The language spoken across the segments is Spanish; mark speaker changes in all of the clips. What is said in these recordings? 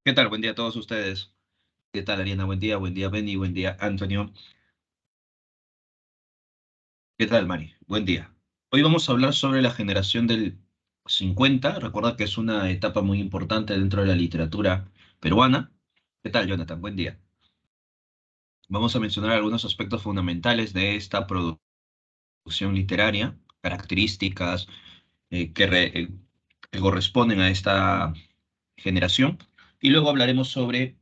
Speaker 1: ¿Qué tal? Buen día a todos ustedes. ¿Qué tal, Ariana? Buen día, Benny, buen día, Antonio. ¿Qué tal, Mari? Buen día. Hoy vamos a hablar sobre la generación del 50. Recuerda que es una etapa muy importante dentro de la literatura peruana. ¿Qué tal, Jonathan? Buen día. Vamos a mencionar algunos aspectos fundamentales de esta producción literaria, características que corresponden a esta generación. Y luego hablaremos sobre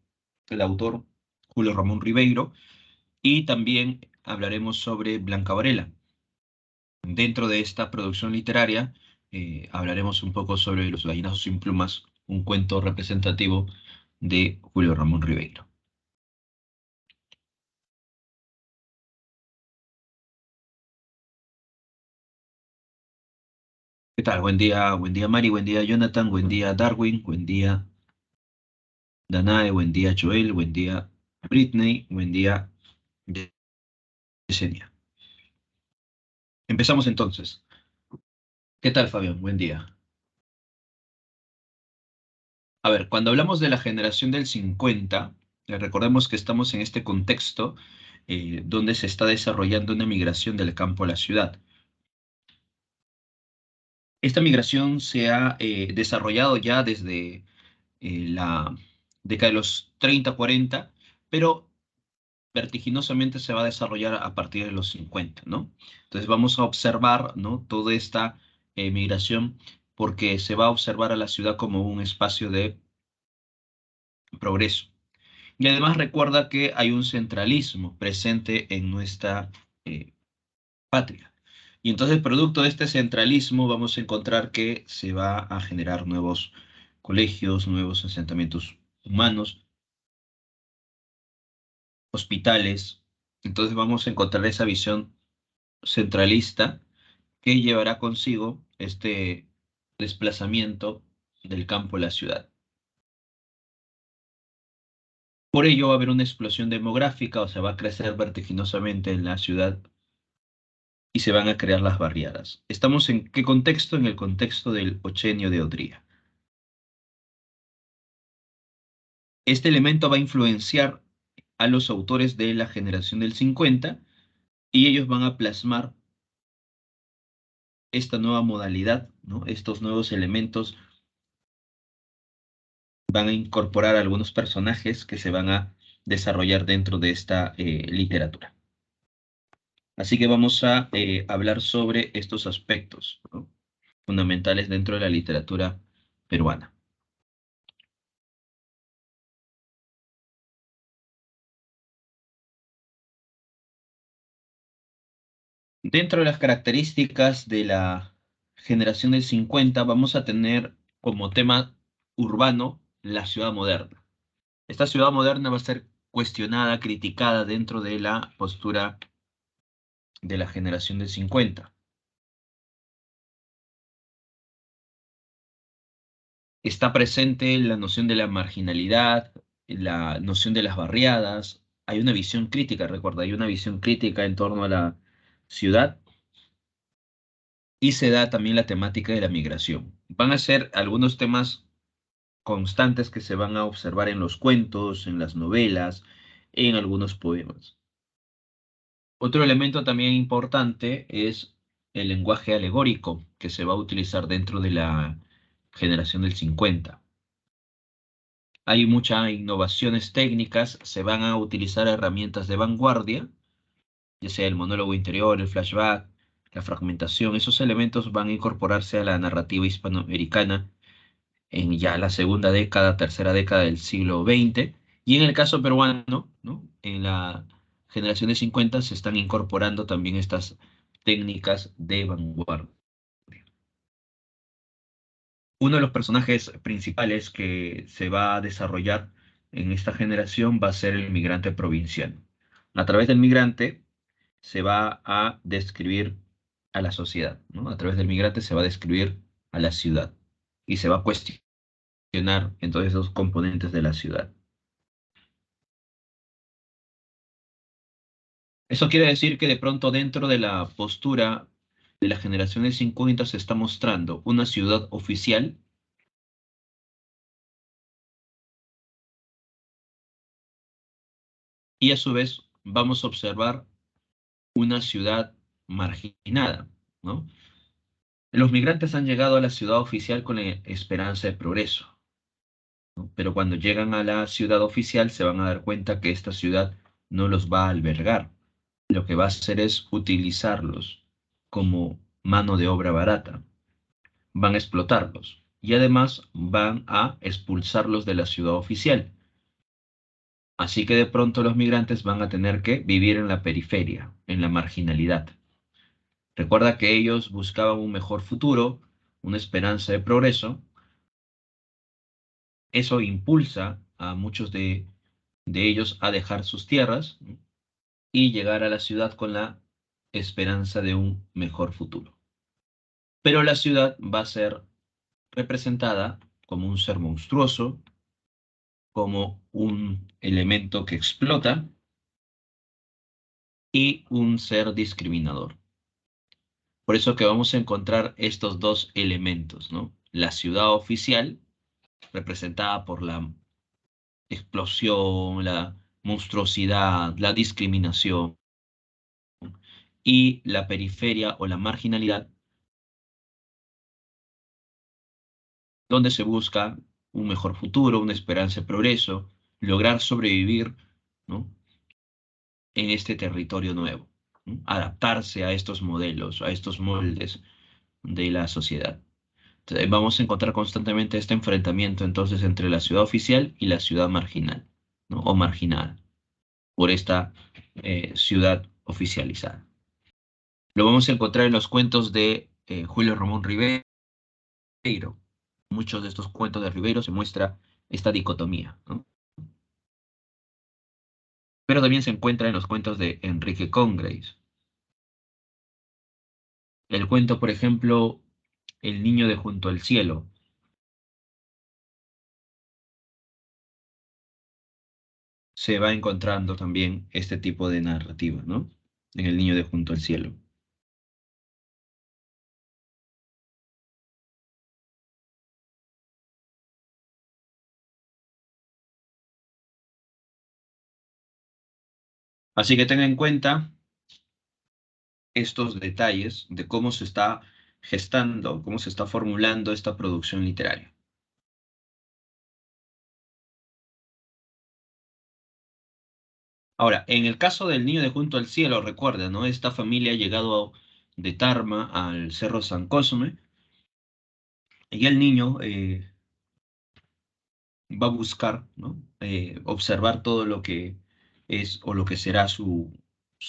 Speaker 1: el autor Julio Ramón Ribeiro. Y también hablaremos sobre Blanca Varela. Dentro de esta producción literaria, hablaremos un poco sobre Los gallinazos sin plumas, un cuento representativo de Julio Ramón Ribeiro. ¿Qué tal? Buen día Mari, buen día Jonathan, buen día Darwin, buen día Danae, buen día Joel, buen día Britney, buen día Yesenia. Empezamos entonces. ¿Qué tal, Fabián? Buen día. A ver, cuando hablamos de la generación del 50, recordemos que estamos en este contexto donde se está desarrollando una migración del campo a la ciudad. Esta migración se ha desarrollado ya desde la década de los 30, 40, pero vertiginosamente se va a desarrollar a partir de los 50, ¿no? Entonces vamos a observar, ¿no? Toda esta migración porque se va a observar a la ciudad como un espacio de progreso. Y además recuerda que hay un centralismo presente en nuestra eh, patria. Y entonces, producto de este centralismo, vamos a encontrar que se va a generar nuevos colegios, nuevos asentamientos humanos, hospitales. Entonces vamos a encontrar esa visión centralista que llevará consigo este desplazamiento del campo a la ciudad. Por ello va a haber una explosión demográfica, o sea, va a crecer vertiginosamente en la ciudad y se van a crear las barriadas. ¿Estamos en qué contexto? En el contexto del Ochenio de Odría. Este elemento va a influenciar a los autores de la generación del 50 y ellos van a plasmar esta nueva modalidad, ¿no? Estos nuevos elementos van a incorporar algunos personajes que se van a desarrollar dentro de esta literatura. Así que vamos a hablar sobre estos aspectos, ¿no? Fundamentales dentro de la literatura peruana. Dentro de las características de la generación del 50, vamos a tener como tema urbano la ciudad moderna. Esta ciudad moderna va a ser cuestionada, criticada dentro de la postura de la generación del 50. Está presente la noción de la marginalidad, la noción de las barriadas. Hay una visión crítica, recuerda, hay una visión crítica en torno a la ciudad y se da también la temática de la migración. Van a ser algunos temas constantes que se van a observar en los cuentos, en las novelas, en algunos poemas. Otro elemento también importante es el lenguaje alegórico que se va a utilizar dentro de la generación del 50. Hay muchas innovaciones técnicas, se van a utilizar herramientas de vanguardia, ya sea el monólogo interior, el flashback, la fragmentación. Esos elementos van a incorporarse a la narrativa hispanoamericana en ya la segunda década, tercera década del siglo XX. Y en el caso peruano, ¿no? En la generación de 50 se están incorporando también estas técnicas de vanguardia. Uno de los personajes principales que se va a desarrollar en esta generación va a ser el migrante provinciano. A través del migrante se va a describir a la sociedad, ¿no? A través del migrante se va a describir a la ciudad y se va a cuestionar entonces esos componentes de la ciudad. Eso quiere decir que de pronto dentro de la postura de la generación del 50 se está mostrando una ciudad oficial y a su vez vamos a observar una ciudad marginada, ¿no? Los migrantes han llegado a la ciudad oficial con la esperanza de progreso, ¿no? Pero cuando llegan a la ciudad oficial se van a dar cuenta que esta ciudad no los va a albergar. Lo que va a hacer es utilizarlos como mano de obra barata. Van a explotarlos y además van a expulsarlos de la ciudad oficial. Así que de pronto los migrantes van a tener que vivir en la periferia, en la marginalidad. Recuerda que ellos buscaban un mejor futuro, una esperanza de progreso. Eso impulsa a muchos de ellos a dejar sus tierras, ¿no? Y llegar a la ciudad con la esperanza de un mejor futuro. Pero la ciudad va a ser representada como un ser monstruoso, como un elemento que explota y un ser discriminador. Por eso que vamos a encontrar estos dos elementos, ¿no? La ciudad oficial, representada por la explosión, la monstruosidad, la discriminación, y la periferia o la marginalidad, donde se busca un mejor futuro, una esperanza de progreso, lograr sobrevivir, ¿no? En este territorio nuevo, ¿no? Adaptarse a estos modelos, a estos moldes de la sociedad. Entonces, vamos a encontrar constantemente este enfrentamiento entonces entre la ciudad oficial y la ciudad marginal, ¿no? O marginada por esta ciudad oficializada. Lo vamos a encontrar en los cuentos de Julio Ramón Ribeiro. Muchos de estos cuentos de Ribeiro se muestra esta dicotomía, ¿no? Pero también se encuentra en los cuentos de Enrique Congrace. El cuento, por ejemplo, El niño de junto al cielo, se va encontrando también este tipo de narrativa, ¿no? En El niño de junto al cielo. Así que tenga en cuenta estos detalles de cómo se está gestando, cómo se está formulando esta producción literaria. Ahora, en el caso del niño de junto al cielo, recuerda, ¿no? Esta familia ha llegado de Tarma al Cerro San Cosme y el niño va a buscar, ¿no? Observar todo lo que es o lo que será su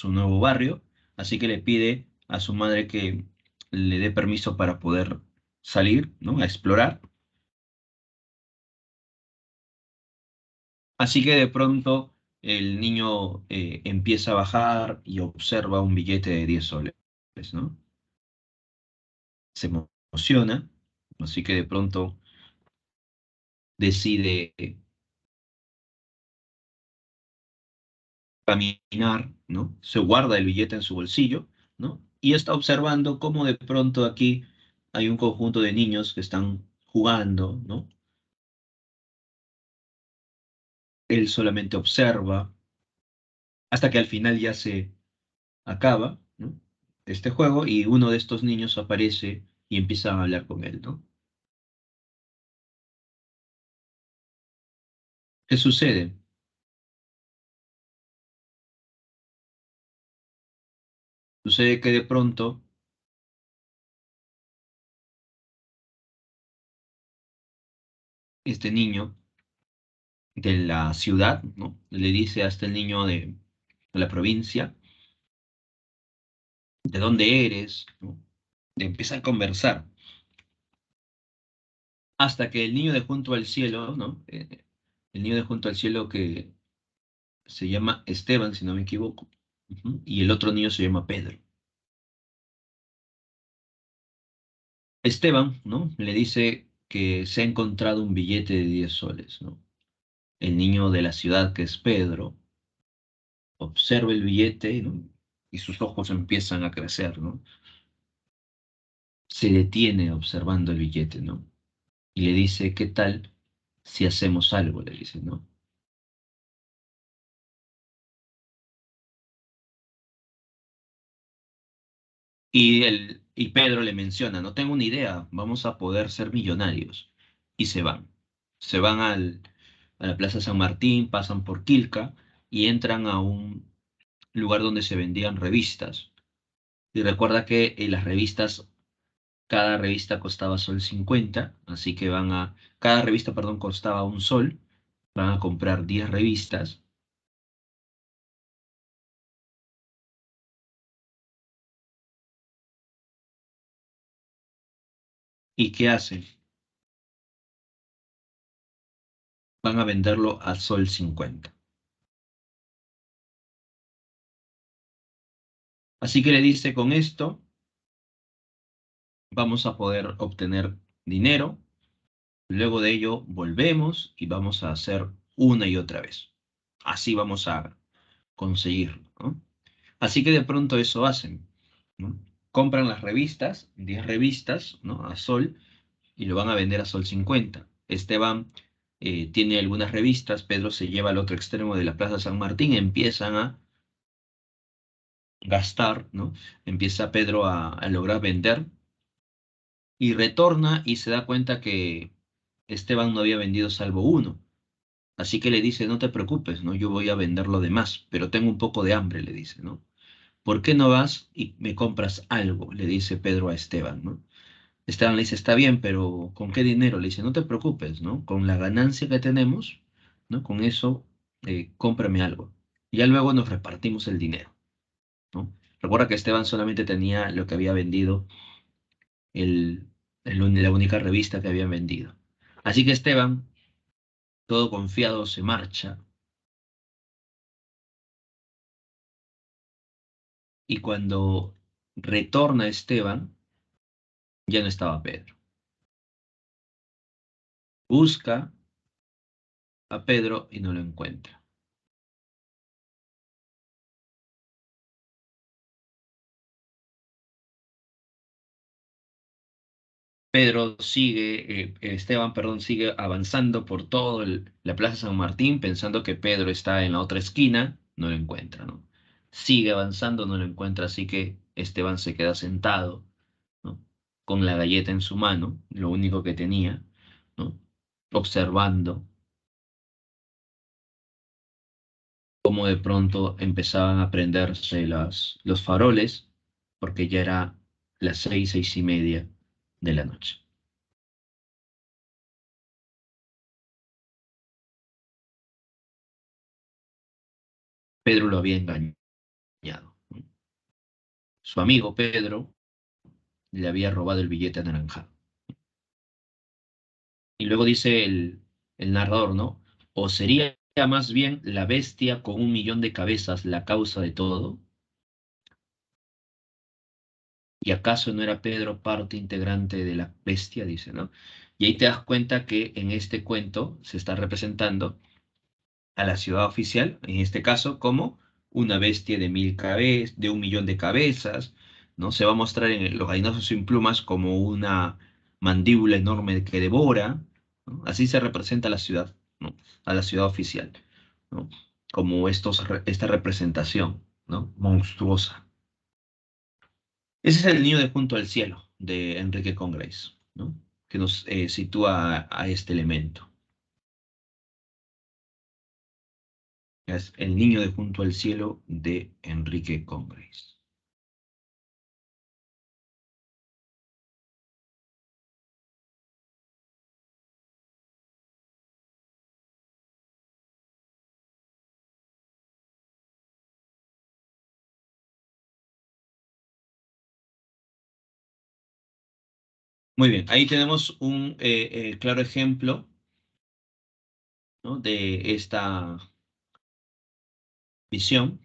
Speaker 1: nuevo barrio, así que le pide a su madre que le dé permiso para poder salir, ¿no? A explorar. Así que de pronto el niño empieza a bajar y observa un billete de 10 soles, ¿no? Se emociona, así que de pronto decide caminar, ¿no? Se guarda el billete en su bolsillo, ¿no? Y está observando cómo de pronto aquí hay un conjunto de niños que están jugando, ¿no? Él solamente observa hasta que al final ya se acaba, ¿no? Este juego y uno de estos niños aparece y empieza a hablar con él, ¿no? ¿Qué sucede? Sucede que de pronto este niño de la ciudad, ¿no? Le dice a este niño de la provincia, ¿de dónde eres? ¿No? Empieza a conversar hasta que el niño de junto al cielo, ¿no? El niño de junto al cielo que se llama Esteban, si no me equivoco, ujú, y el otro niño se llama Pedro. Esteban, ¿no? Le dice que se ha encontrado un billete de 10 soles, ¿no? El niño de la ciudad, que es Pedro, observa el billete, ¿no? Y sus ojos empiezan a crecer, ¿no? Se detiene observando el billete, ¿no? Y le dice, ¿qué tal si hacemos algo? Le dice, ¿no? Y Pedro le menciona, no tengo una idea, vamos a poder ser millonarios. Y se van. Se van a la Plaza San Martín, pasan por Quilca y entran a un lugar donde se vendían revistas. Y recuerda que las revistas, cada revista costaba sol 50, así que cada revista, perdón, costaba un sol, van a comprar 10 revistas. ¿Y qué hacen? Van a venderlo a sol 50. Así que le dice, con esto vamos a poder obtener dinero. Luego de ello volvemos y vamos a hacer una y otra vez. Así vamos a conseguirlo, ¿no? Así que de pronto eso hacen, ¿no? Compran las revistas, 10 revistas, ¿no? A Sol y lo van a vender a Sol 50. Esteban tiene algunas revistas, Pedro se lleva al otro extremo de la Plaza San Martín, empiezan a gastar, ¿no? Empieza Pedro a lograr vender y retorna y se da cuenta que Esteban no había vendido salvo uno. Así que le dice, no te preocupes, ¿no? Yo voy a vender lo demás, pero tengo un poco de hambre, le dice, ¿no? ¿Por qué no vas y me compras algo? Le dice Pedro a Esteban, ¿no? Esteban le dice, está bien, pero ¿con qué dinero? Le dice, no te preocupes, ¿no? Con la ganancia que tenemos, ¿no? Con eso, cómprame algo. Y ya luego nos repartimos el dinero, ¿no? Recuerda que Esteban solamente tenía lo que había vendido, el, la única revista que había vendido. Así que Esteban, todo confiado, se marcha y cuando retorna Esteban, ya no estaba Pedro. Busca a Pedro y no lo encuentra. Pedro sigue, Esteban, perdón, sigue avanzando por toda la Plaza San Martín pensando que Pedro está en la otra esquina, no lo encuentra, ¿no? Sigue avanzando, no lo encuentra, así que Esteban se queda sentado, ¿no? Con la galleta en su mano, lo único que tenía, ¿no? Observando cómo de pronto empezaban a prenderse los faroles, porque ya era las 6, 6:30 de la noche. Pedro lo había engañado, ¿no? Su amigo Pedro le había robado el billete anaranjado. Y luego dice el narrador, ¿no? ¿O sería más bien la bestia con 1 millón de cabezas la causa de todo? ¿Y acaso no era Pedro parte integrante de la bestia? Dice, ¿no? Y ahí te das cuenta que en este cuento se está representando a la ciudad oficial, en este caso, como una bestia de 1.000 cabezas, de 1 millón de cabezas, ¿no? Se va a mostrar en los gallinazos sin plumas como una mandíbula enorme que devora, ¿no? Así se representa a la ciudad, ¿no? A la ciudad oficial, ¿no? Como esta representación, ¿no? Monstruosa. Ese es el niño de Junto al Cielo de Enrique Congrace, ¿no? Que nos sitúa a este elemento. Es El niño de Junto al Cielo de Enrique Congrace. Muy bien, ahí tenemos un claro ejemplo, ¿no? De esta visión,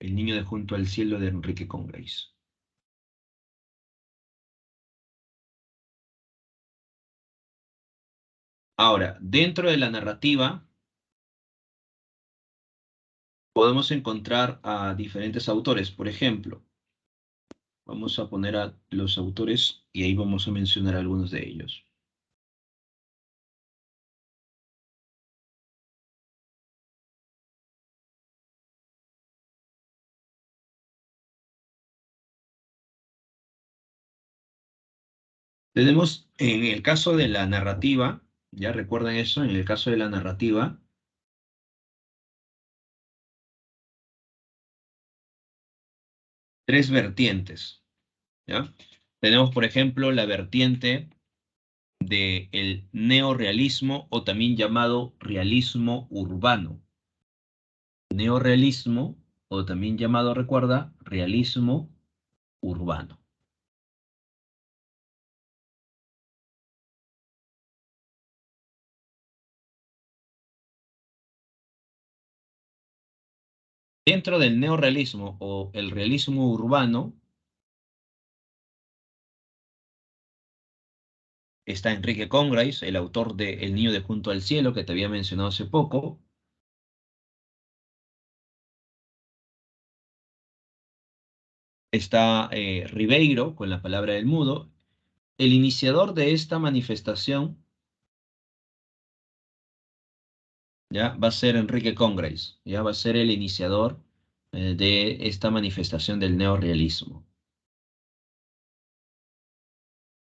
Speaker 1: El niño de Junto al Cielo de Enrique Congrace. Ahora, dentro de la narrativa podemos encontrar a diferentes autores. Por ejemplo, vamos a poner a los autores y ahí vamos a mencionar algunos de ellos. Tenemos, en el caso de la narrativa, ya recuerdan eso, en el caso de la narrativa, tres vertientes, ¿ya? Tenemos, por ejemplo, la vertiente del neorrealismo o también llamado realismo urbano. Neorrealismo o también llamado, recuerda, realismo urbano. Dentro del neorrealismo o el realismo urbano está Enrique Congrays, el autor de El niño de Junto al cielo, que te había mencionado hace poco. Está Ribeiro con la palabra del mudo. El iniciador de esta manifestación ya va a ser Enrique Congrays, ya va a ser el iniciador de esta manifestación del neorrealismo.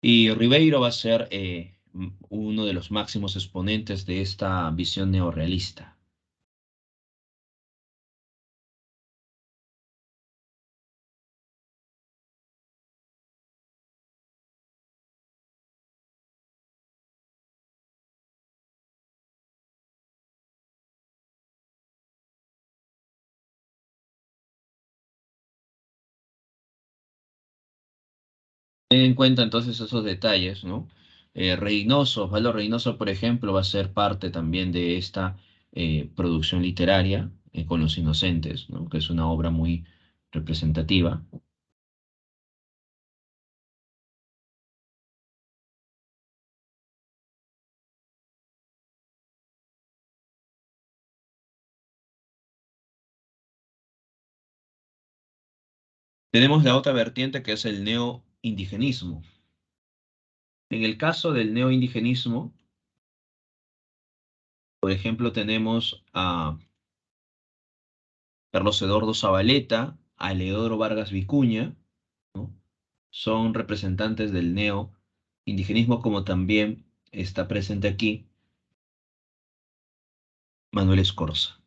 Speaker 1: Y Ribeiro va a ser uno de los máximos exponentes de esta visión neorrealista. Ten en cuenta entonces esos detalles, ¿no? Reynoso, Osvaldo Reynoso, por ejemplo, va a ser parte también de esta producción literaria con Los Inocentes, ¿no? Que es una obra muy representativa. Tenemos la otra vertiente que es el neoindigenismo. En el caso del neoindigenismo, por ejemplo, tenemos a Carlos Eduardo Zabaleta, a Leodoro Vargas Vicuña, ¿no? Son representantes del neoindigenismo, como también está presente aquí Manuel Escorza.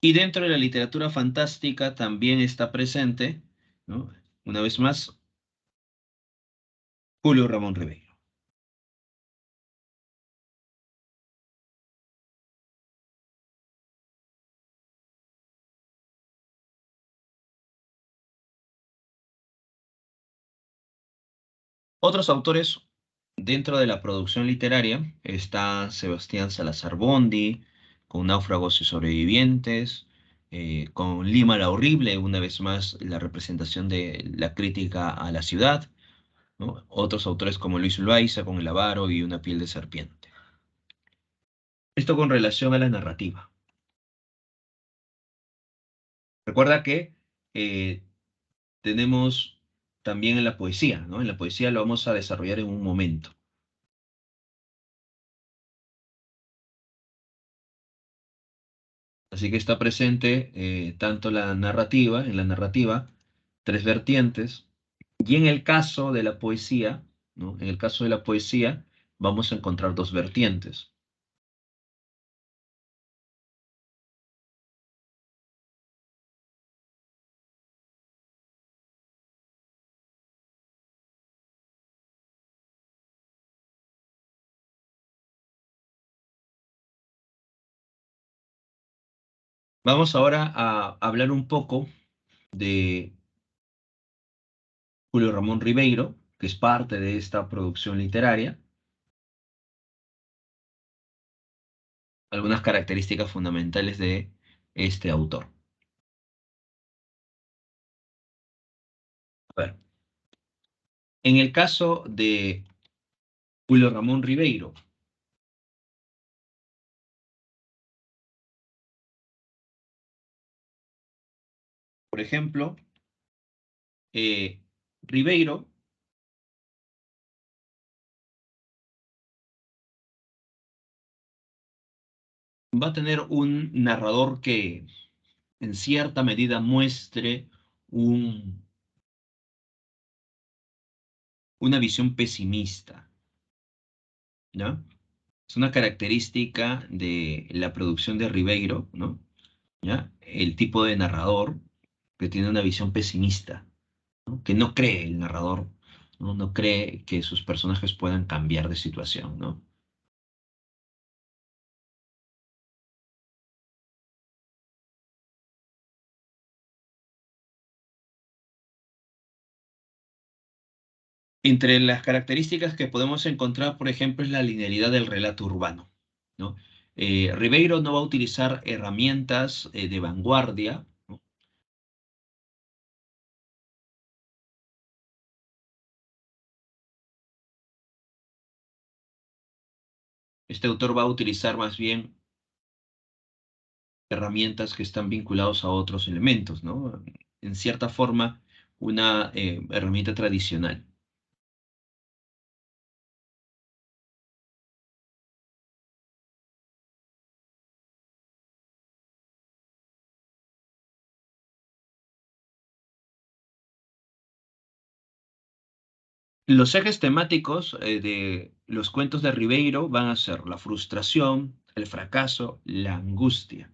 Speaker 1: Y dentro de la literatura fantástica también está presente, ¿no? Una vez más, Julio Ramón Ribeiro. Otros autores dentro de la producción literaria está Sebastián Salazar Bondi, con Náufragos y Sobrevivientes, con Lima la Horrible, una vez más la representación de la crítica a la ciudad, ¿no? Otros autores como Luis Loaiza con El Avaro y Una piel de serpiente. Esto con relación a la narrativa. Recuerda que eh, tenemos también en la poesía, ¿no? En la poesía lo vamos a desarrollar en un momento. Así que está presente tanto en la narrativa, tres vertientes, y en el caso de la poesía, ¿no? En el caso de la poesía, vamos a encontrar dos vertientes. Vamos ahora a hablar un poco de Julio Ramón Ribeiro, que es parte de esta producción literaria, algunas características fundamentales de este autor. A ver, en el caso de Julio Ramón Ribeiro, por ejemplo, Ribeiro va a tener un narrador que en cierta medida muestre un- una visión pesimista, ¿ya? Es una característica de la producción de Ribeiro, ¿no? ¿Ya? El tipo de narrador que tiene una visión pesimista, ¿no? Que no cree el narrador, ¿no? No cree que sus personajes puedan cambiar de situación, ¿no? Entre las características que podemos encontrar, por ejemplo, es la linealidad del relato urbano, ¿no? Ribeiro no va a utilizar herramientas de vanguardia, ¿no? Este autor va a utilizar más bien herramientas que están vinculados a otros elementos, ¿no? En cierta forma, una herramienta tradicional. Los ejes temáticos de los cuentos de Ribeiro van a ser la frustración, el fracaso, la angustia.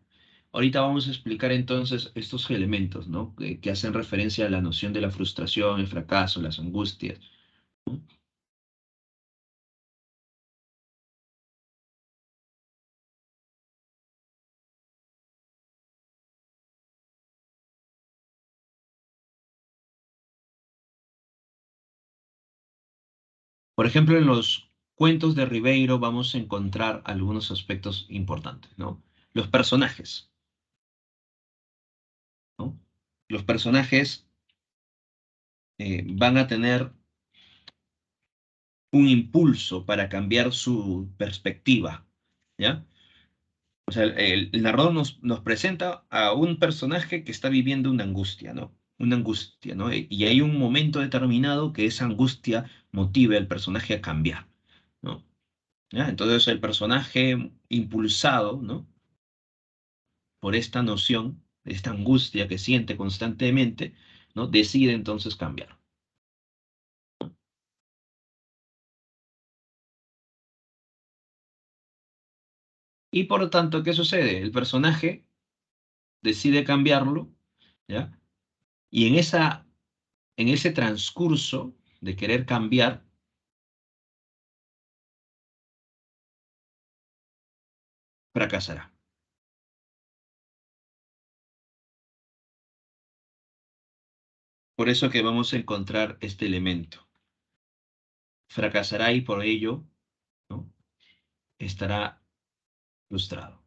Speaker 1: Ahorita vamos a explicar entonces estos elementos, ¿no? Que hacen referencia a la noción de la frustración, el fracaso, las angustias. Por ejemplo, en los cuentos de Ribeiro vamos a encontrar algunos aspectos importantes, ¿no? Los personajes, ¿no? Los personajes van a tener un impulso para cambiar su perspectiva, ¿ya? O sea, el narrador nos presenta a un personaje que está viviendo una angustia, ¿no? Una angustia, ¿no? Y hay un momento determinado que esa angustia motive al personaje a cambiar, ¿no? ¿Ya? Entonces el personaje impulsado, ¿no? Por esta noción, esta angustia que siente constantemente, ¿no? Decide entonces cambiar. Y por lo tanto, ¿qué sucede? El personaje decide cambiarlo, ¿ya? Y en ese transcurso de querer cambiar, fracasará. Por eso que vamos a encontrar este elemento. Fracasará y por ello, ¿no? Estará frustrado.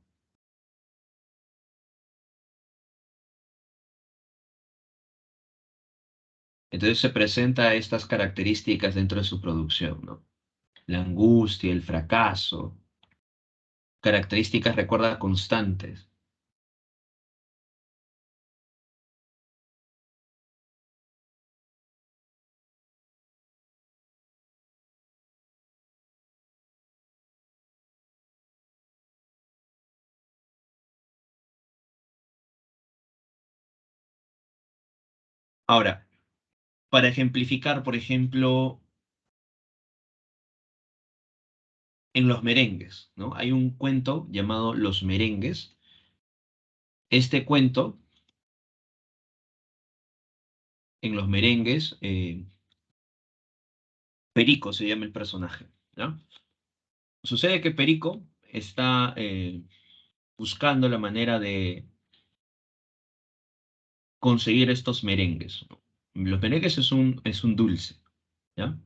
Speaker 1: Entonces se presenta estas características dentro de su producción, ¿no? La angustia, el fracaso, características, recuerda, constantes. Ahora, para ejemplificar, por ejemplo, en los merengues, ¿no? Hay un cuento llamado Los merengues. Este cuento, en los merengues, Perico se llama el personaje, ¿no? Sucede que Perico está buscando la manera de conseguir estos merengues, ¿no? Los merengues es un dulce, ¿ya?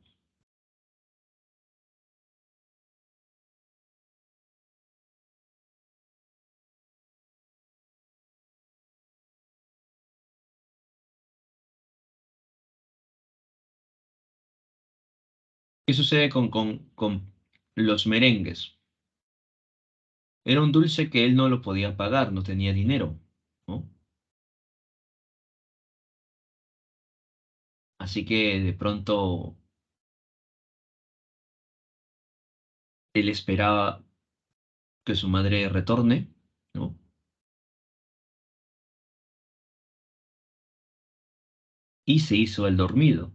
Speaker 1: ¿Qué sucede con los merengues? Era un dulce que él no lo podía pagar, no tenía dinero, ¿no? Así que de pronto él esperaba que su madre retorne, ¿no? Y se hizo el dormido.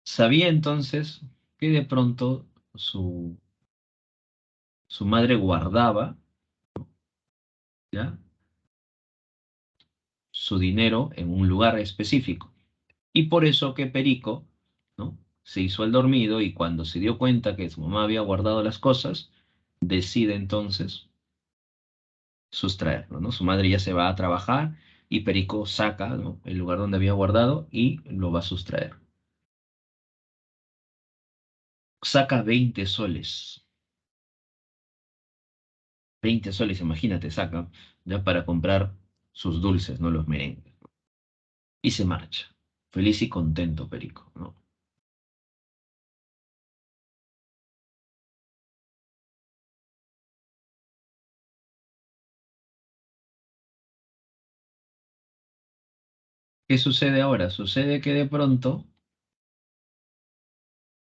Speaker 1: Sabía entonces que de pronto su madre guardaba, ¿ya? Su dinero en un lugar específico. Y por eso que Perico, ¿no? Se hizo el dormido y cuando se dio cuenta que su mamá había guardado las cosas, decide entonces sustraerlo, ¿no? Su madre ya se va a trabajar y Perico saca, ¿no? El lugar donde había guardado y lo va a sustraer. Saca 20 soles, 20 soles, imagínate, saca, ya para comprar sus dulces, ¿no? Los merengues. Y se marcha, feliz y contento Perico, ¿no? ¿Qué sucede ahora? Sucede que de pronto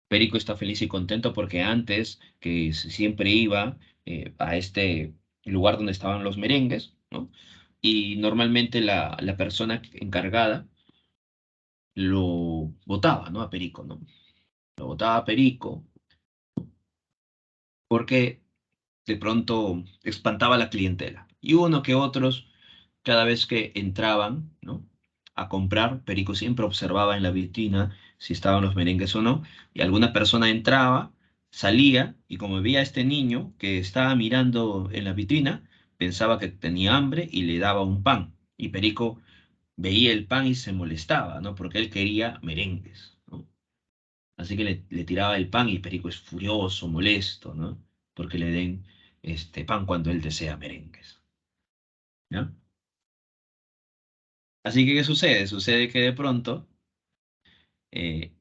Speaker 1: Perico está feliz y contento porque antes, que siempre iba a este lugar donde estaban los merengues, ¿no? Y normalmente la persona encargada lo botaba, ¿no? A Perico, ¿no? Lo botaba a Perico porque de pronto espantaba a la clientela. Y uno que otros, cada vez que entraban, ¿no? A comprar, Perico siempre observaba en la vitrina si estaban los merengues o no, y alguna persona entraba, salía, y como veía a este niño que estaba mirando en la vitrina, pensaba que tenía hambre y le daba un pan. Y Perico veía el pan y se molestaba, ¿no? Porque él quería merengues, ¿no? Así que le tiraba el pan y Perico es furioso, molesto, ¿no? Porque le den este pan cuando él desea merengues, ¿ya? Así que, ¿qué sucede? Sucede que de pronto, eh,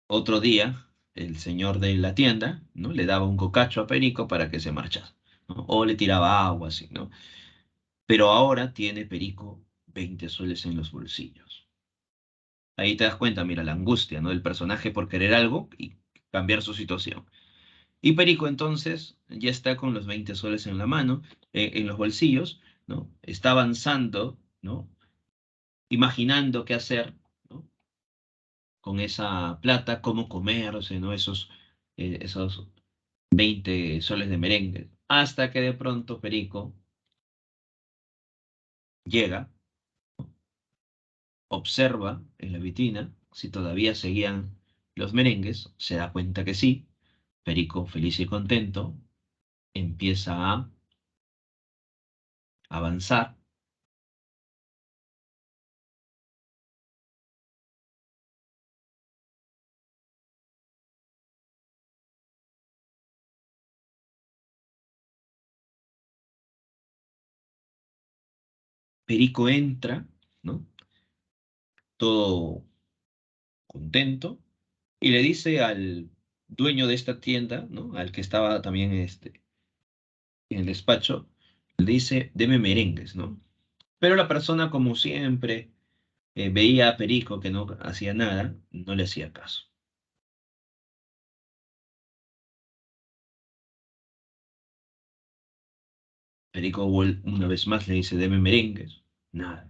Speaker 1: otro día, el señor de la tienda, ¿no? Le daba un cocacho a Perico para que se marchase, ¿no? O le tiraba agua, así, ¿no? Pero ahora tiene Perico 20 soles en los bolsillos. Ahí te das cuenta, mira, la angustia, ¿no? Del personaje por querer algo y cambiar su situación. Y Perico entonces ya está con los 20 soles en la mano, en los bolsillos, ¿no? Está avanzando, ¿no? Imaginando qué hacer, ¿no? Con esa plata, cómo comerse, ¿no? Esos 20 soles de merengue. Hasta que de pronto Perico llega, observa en la vitrina si todavía seguían los merengues, se da cuenta que sí. Perico, feliz y contento, empieza a avanzar. Perico entra, ¿no? Todo contento y le dice al dueño de esta tienda, ¿no? Al que estaba también en el despacho, le dice, deme merengues, ¿no? Pero la persona, como siempre, veía a Perico que no hacía nada, no le hacía caso. Perico una vez más le dice, deme merengues, nada.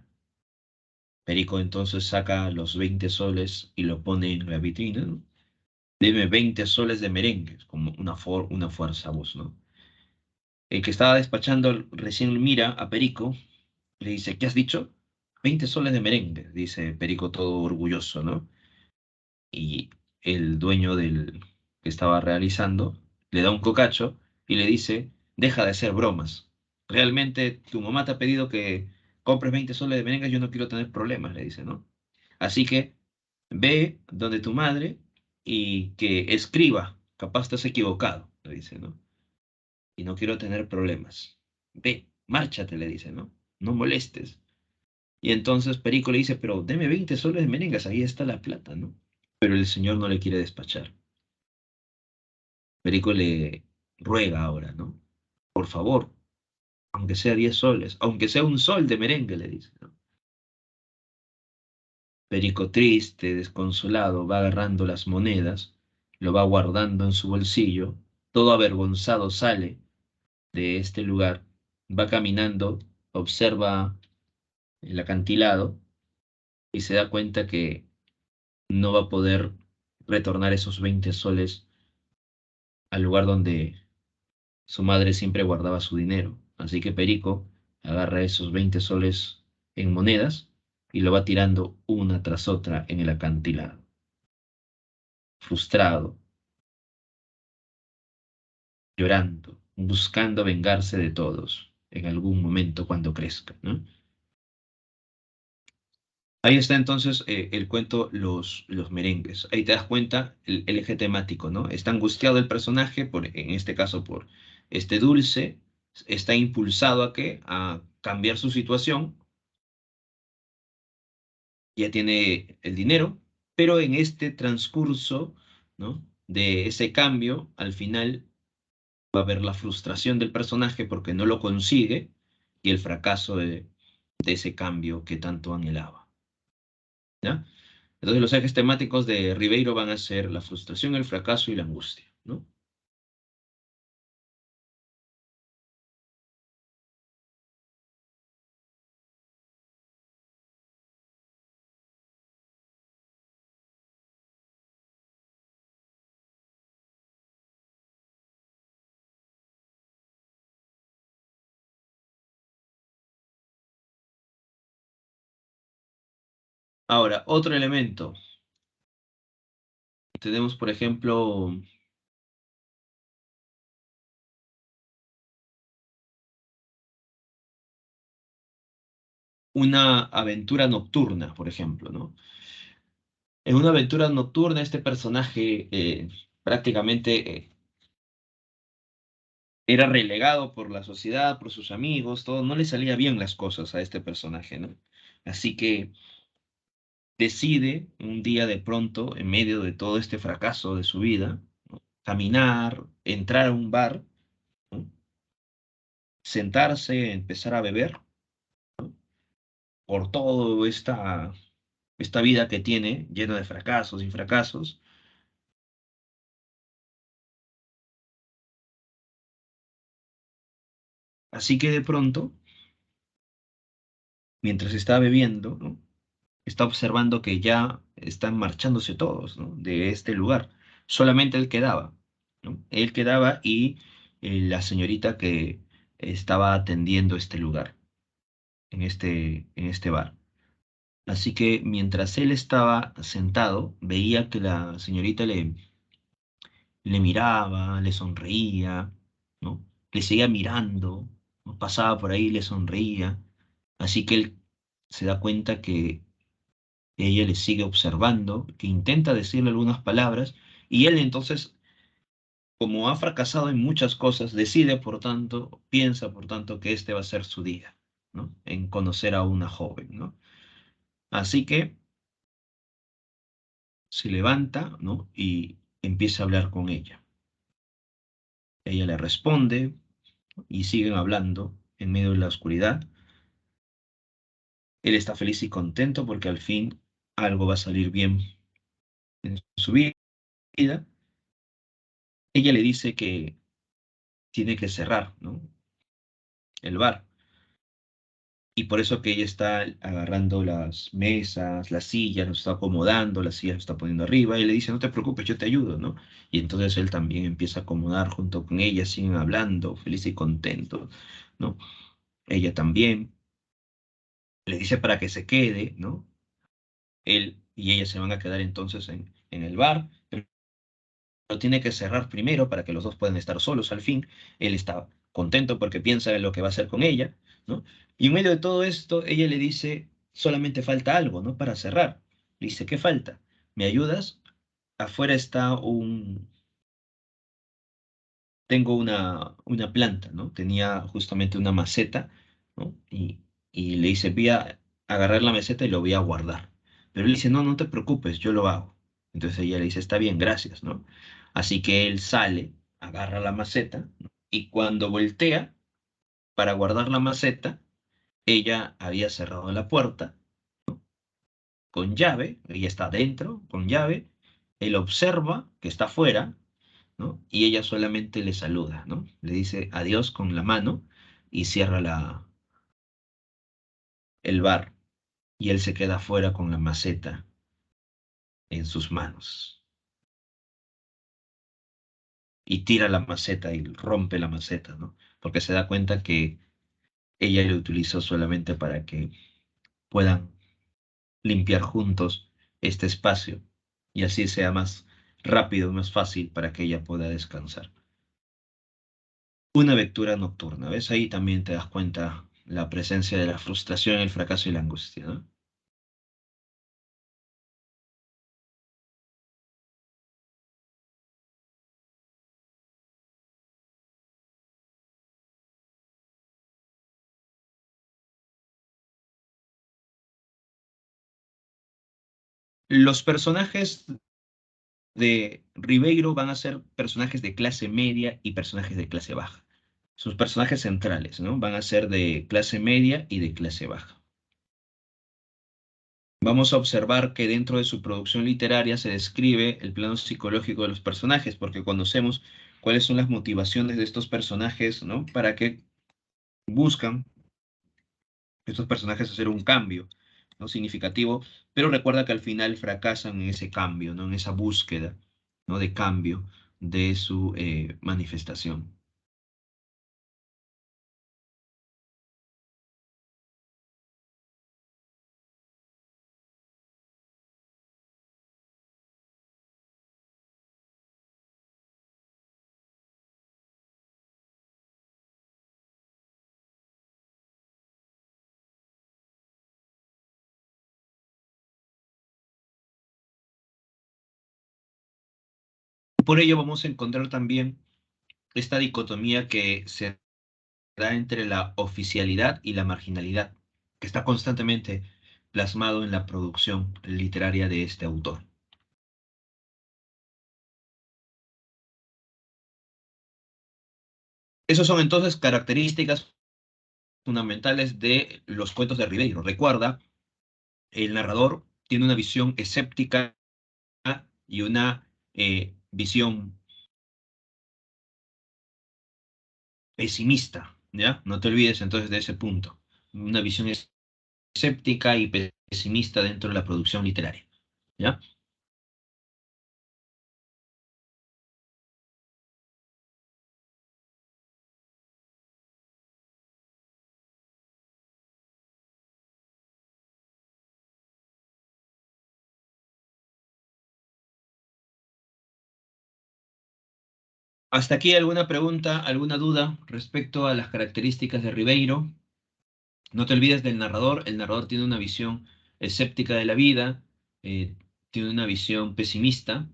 Speaker 1: Perico entonces saca los 20 soles y lo pone en la vitrina, ¿no? Deme 20 soles de merengues, como una fuerza voz, ¿no? El que estaba despachando recién mira a Perico, le dice, ¿qué has dicho? 20 soles de merengue, dice Perico todo orgulloso, ¿no? Y el dueño del que estaba realizando le da un cocacho y le dice, deja de hacer bromas. Realmente tu mamá te ha pedido que compres 20 soles de merengue, yo no quiero tener problemas, le dice, ¿no? Así que ve donde tu madre y que escriba, capaz estás equivocado, le dice, ¿no? Y no quiero tener problemas. Ve, márchate, le dice, ¿no? No molestes. Y entonces Perico le dice, pero deme 20 soles de merengas, ahí está la plata, ¿no? Pero el señor no le quiere despachar. Perico le ruega ahora, ¿no? Por favor, aunque sea 10 soles, aunque sea un sol de merengue, le dice, ¿no? Perico triste, desconsolado, va agarrando las monedas, lo va guardando en su bolsillo, todo avergonzado sale de este lugar, va caminando, observa el acantilado y se da cuenta que no va a poder retornar esos 20 soles al lugar donde su madre siempre guardaba su dinero. Así que Perico agarra esos 20 soles en monedas y lo va tirando una tras otra en el acantilado. Frustrado, llorando, buscando vengarse de todos en algún momento cuando crezca, ¿no? Ahí está entonces el cuento Los merengues. Ahí te das cuenta el eje temático, ¿no? Está angustiado el personaje, en este caso por este dulce, está impulsado a qué? A cambiar su situación, ya tiene el dinero, pero en este transcurso, ¿no? De ese cambio, al final va a haber la frustración del personaje porque no lo consigue y el fracaso de ese cambio que tanto anhelaba, ¿ya? Entonces los ejes temáticos de Ribeiro van a ser la frustración, el fracaso y la angustia, ¿no? Ahora, otro elemento. Tenemos, por ejemplo, una aventura nocturna, por ejemplo, ¿no? En una aventura nocturna, este personaje prácticamente era relegado por la sociedad, por sus amigos, todo. No le salía bien las cosas a este personaje, ¿no? Así que decide un día de pronto, en medio de todo este fracaso de su vida, ¿no? Caminar, entrar a un bar, ¿no? Sentarse, empezar a beber por toda esta vida que tiene, llena de fracasos y fracasos. Así que de pronto, mientras está bebiendo, ¿no? Está observando que ya están marchándose todos, ¿no? De este lugar. Solamente él quedaba, ¿no? Él quedaba y la señorita que estaba atendiendo este lugar, en este bar. Así que mientras él estaba sentado, veía que la señorita le miraba, le sonreía, ¿no? Le seguía mirando, ¿no? Pasaba por ahí y le sonreía. Así que él se da cuenta que ella le sigue observando, que intenta decirle algunas palabras, y él entonces, como ha fracasado en muchas cosas, decide, por tanto, piensa, por tanto, que este va a ser su día, ¿no? En conocer a una joven, ¿no? Así que se levanta, ¿no? Y empieza a hablar con ella. Ella le responde y siguen hablando en medio de la oscuridad. Él está feliz y contento porque al fin algo va a salir bien en su vida. Ella le dice que tiene que cerrar, ¿no? El bar. Y por eso que ella está agarrando las mesas, las sillas, los está acomodando, las sillas las está poniendo arriba, y le dice, no te preocupes, yo te ayudo, ¿no? Y entonces él también empieza a acomodar junto con ella, siguen hablando, feliz y contento, ¿no? Ella también le dice para que se quede, ¿no? Él y ella se van a quedar entonces en el bar, pero tiene que cerrar primero para que los dos puedan estar solos al fin. Él está contento porque piensa en lo que va a hacer con ella, ¿no? Y en medio de todo esto, ella le dice, solamente falta algo, ¿no? Para cerrar. Le dice, ¿qué falta? ¿Me ayudas? Afuera está tengo una planta, ¿no? Tenía justamente una maceta, ¿no? Y le dice, voy a agarrar la maceta y lo voy a guardar. Pero él dice, no, no te preocupes, yo lo hago. Entonces ella le dice, está bien, gracias, ¿no? Así que él sale, agarra la maceta, ¿no? Y cuando voltea, Para guardar la maceta, ella había cerrado la puerta con llave, ella está adentro con llave, él observa que está afuera, ¿no? Y ella solamente le saluda, ¿no? Le dice adiós con la mano y cierra el bar. Y él se queda afuera con la maceta en sus manos. Y tira la maceta y rompe la maceta, ¿no? Porque se da cuenta que ella lo utilizó solamente para que puedan limpiar juntos este espacio y así sea más rápido, más fácil para que ella pueda descansar. Una lectura nocturna, ¿ves? Ahí también te das cuenta la presencia de la frustración, el fracaso y la angustia, ¿no? Los personajes de Ribeiro van a ser personajes de clase media y personajes de clase baja. Sus personajes centrales, ¿no? Van a ser de clase media y de clase baja. Vamos a observar que dentro de su producción literaria se describe el plano psicológico de los personajes, porque conocemos cuáles son las motivaciones de estos personajes, ¿no? Para que buscan estos personajes hacer un cambio, ¿no? Significativo, pero recuerda que al final fracasan en ese cambio, ¿no? En esa búsqueda, ¿no? De cambio de su manifestación. Por ello vamos a encontrar también esta dicotomía que se da entre la oficialidad y la marginalidad, que está constantemente plasmado en la producción literaria de este autor. Esas son entonces características fundamentales de los cuentos de Ribeiro. Recuerda, el narrador tiene una visión escéptica y una visión pesimista, ¿ya? No te olvides entonces de ese punto. Una visión escéptica y pesimista dentro de la producción literaria, ¿ya? ¿Hasta aquí alguna pregunta, alguna duda respecto a las características de Ribeiro? No te olvides del narrador. El narrador tiene una visión escéptica de la vida, tiene una visión pesimista.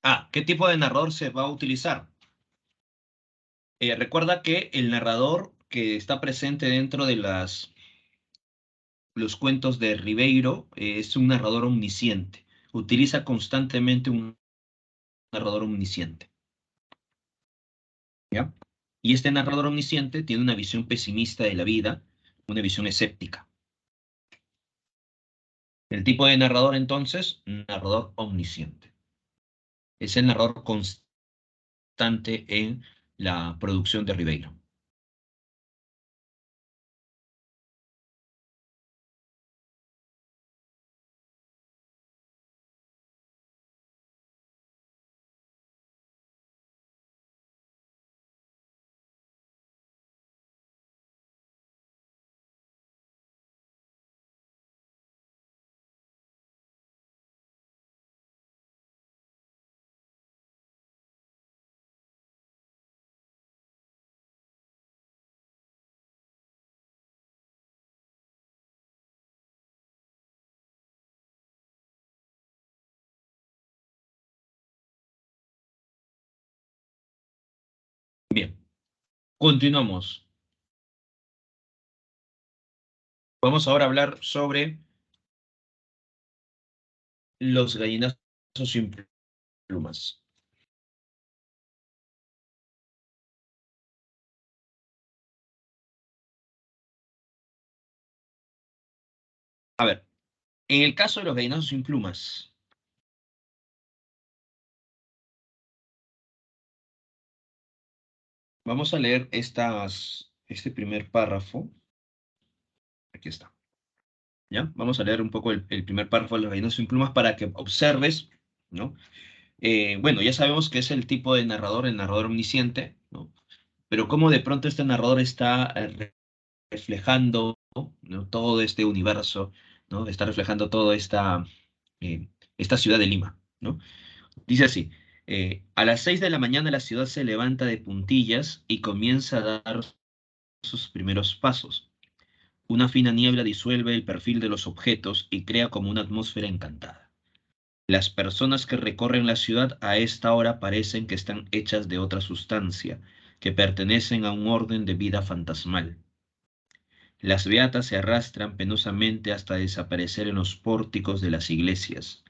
Speaker 1: Ah, ¿qué tipo de narrador se va a utilizar? Recuerda que el narrador que está presente dentro de los cuentos de Ribeiro es un narrador omnisciente. Utiliza constantemente un narrador omnisciente, ¿ya? Y este narrador omnisciente tiene una visión pesimista de la vida, una visión escéptica. El tipo de narrador entonces, narrador omnisciente. Es el narrador constante en la producción de Ribeiro. Continuamos. Vamos ahora a hablar sobre los gallinazos sin plumas. A ver, en el caso de los gallinazos sin plumas, vamos a leer este primer párrafo. Aquí está. ¿Ya? Vamos a leer un poco el primer párrafo de los gallinazos sin plumas para que observes, ¿no? Bueno, ya sabemos que es el tipo de narrador, el narrador omnisciente, ¿no? Pero cómo de pronto este narrador está reflejando, ¿no? Todo este universo, ¿no? Está reflejando toda esta ciudad de Lima, ¿no? Dice así, a las 6 de la mañana la ciudad se levanta de puntillas y comienza a dar sus primeros pasos. Una fina niebla disuelve el perfil de los objetos y crea como una atmósfera encantada. Las personas que recorren la ciudad a esta hora parecen que están hechas de otra sustancia, que pertenecen a un orden de vida fantasmal. Las beatas se arrastran penosamente hasta desaparecer en los pórticos de las iglesias.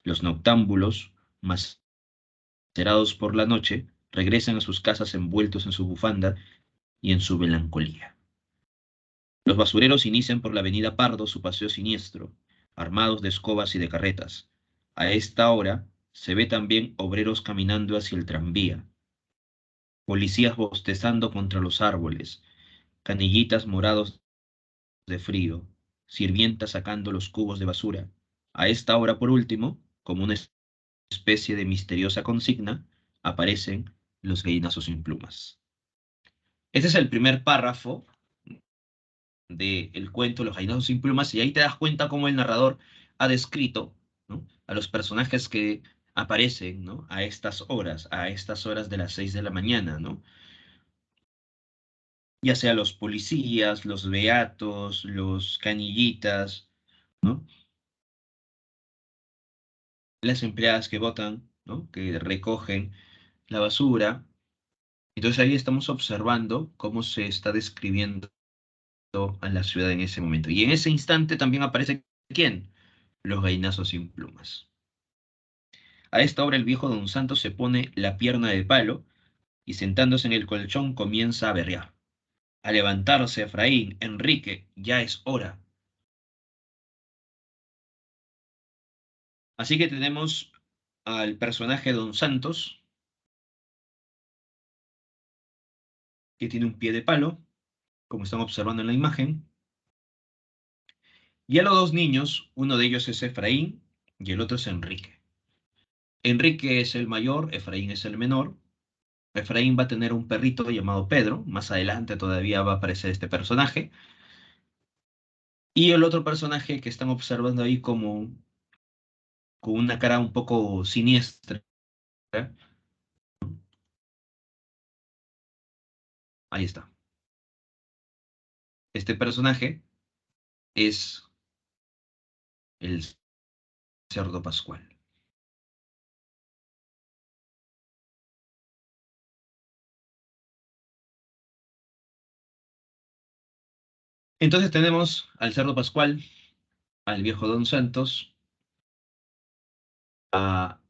Speaker 1: Los noctámbulos, macerados por la noche, regresan a sus casas envueltos en su bufanda y en su melancolía. Los basureros inician por la avenida Pardo su paseo siniestro, armados de escobas y de carretas. A esta hora se ve también obreros caminando hacia el tranvía, policías bostezando contra los árboles, canillitas morados de frío, sirvientas sacando los cubos de basura. A esta hora, por último, como una especie de misteriosa consigna, aparecen los gallinazos sin plumas. Este es el primer párrafo del cuento Los gallinazos sin plumas, y ahí te das cuenta cómo el narrador ha descrito, ¿no? A los personajes que aparecen, ¿no? A estas horas de las 6 de la mañana, ¿no? Ya sea los policías, los beatos, los canillitas, ¿no? Las empleadas que botan, ¿no? Que recogen la basura. Entonces ahí estamos observando cómo se está describiendo a la ciudad en ese momento. Y en ese instante también aparece ¿quién? Los gallinazos sin plumas. A esta hora el viejo don Santos se pone la pierna de palo y sentándose en el colchón comienza a berrear. A levantarse, Efraín, Enrique, ya es hora. Así que tenemos al personaje don Santos, que tiene un pie de palo, como están observando en la imagen, y a los dos niños, uno de ellos es Efraín y el otro es Enrique. Enrique es el mayor, Efraín es el menor. Efraín va a tener un perrito llamado Pedro, más adelante todavía va a aparecer este personaje. Y el otro personaje que están observando ahí como con una cara un poco siniestra, ahí está. Este personaje es el cerdo pascual. Entonces tenemos al cerdo pascual, al viejo Don Santos, a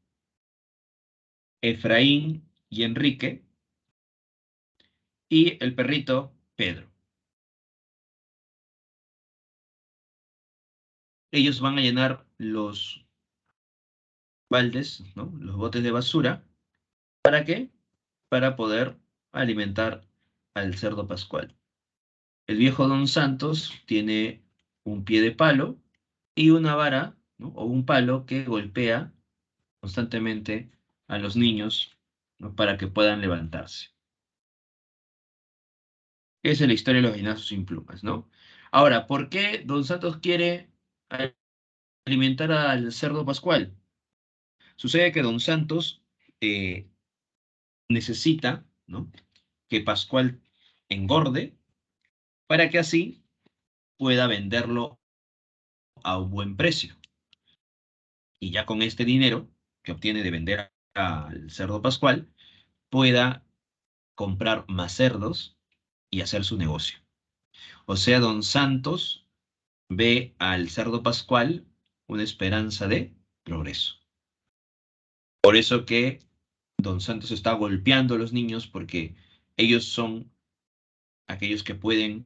Speaker 1: Efraín y Enrique, y el perrito Pedro. Ellos van a llenar los baldes, ¿no? Los botes de basura. ¿Para qué? Para poder alimentar al cerdo pascual. El viejo Don Santos tiene un pie de palo y una vara, ¿no? O un palo que golpea constantemente a los niños, ¿no? Para que puedan levantarse. Esa es la historia de los gallinazos sin plumas, ¿no? Ahora, ¿por qué Don Santos quiere alimentar al cerdo pascual? Sucede que Don Santos eh, necesita, ¿no? Que Pascual engorde para que así pueda venderlo a un buen precio. Y ya con este dinero que obtiene de vender al cerdo pascual, pueda comprar más cerdos y hacer su negocio. O sea, don Santos ve al cerdo Pascual una esperanza de progreso. Por eso que don Santos está golpeando a los niños porque ellos son aquellos que pueden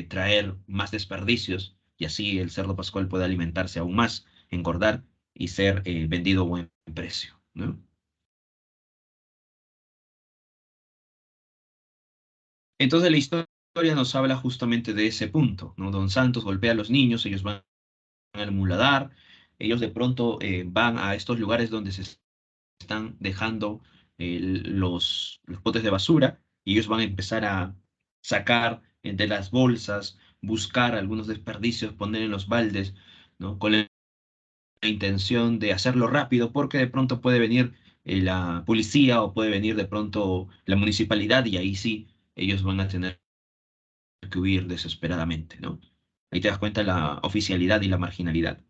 Speaker 1: traer más desperdicios y así el cerdo pascual puede alimentarse aún más, engordar y ser vendido a buen precio, ¿no? Entonces la historia nos habla justamente de ese punto, ¿no? Don Santos golpea a los niños, ellos van al muladar, ellos de pronto van a estos lugares donde se están dejando los potes de basura y ellos van a empezar a sacar de las bolsas, buscar algunos desperdicios, poner en los baldes, ¿no? Con la intención de hacerlo rápido porque de pronto puede venir la policía o puede venir de pronto la municipalidad y ahí sí ellos van a tener que huir desesperadamente, ¿no? Ahí te das cuenta la oficialidad y la marginalidad.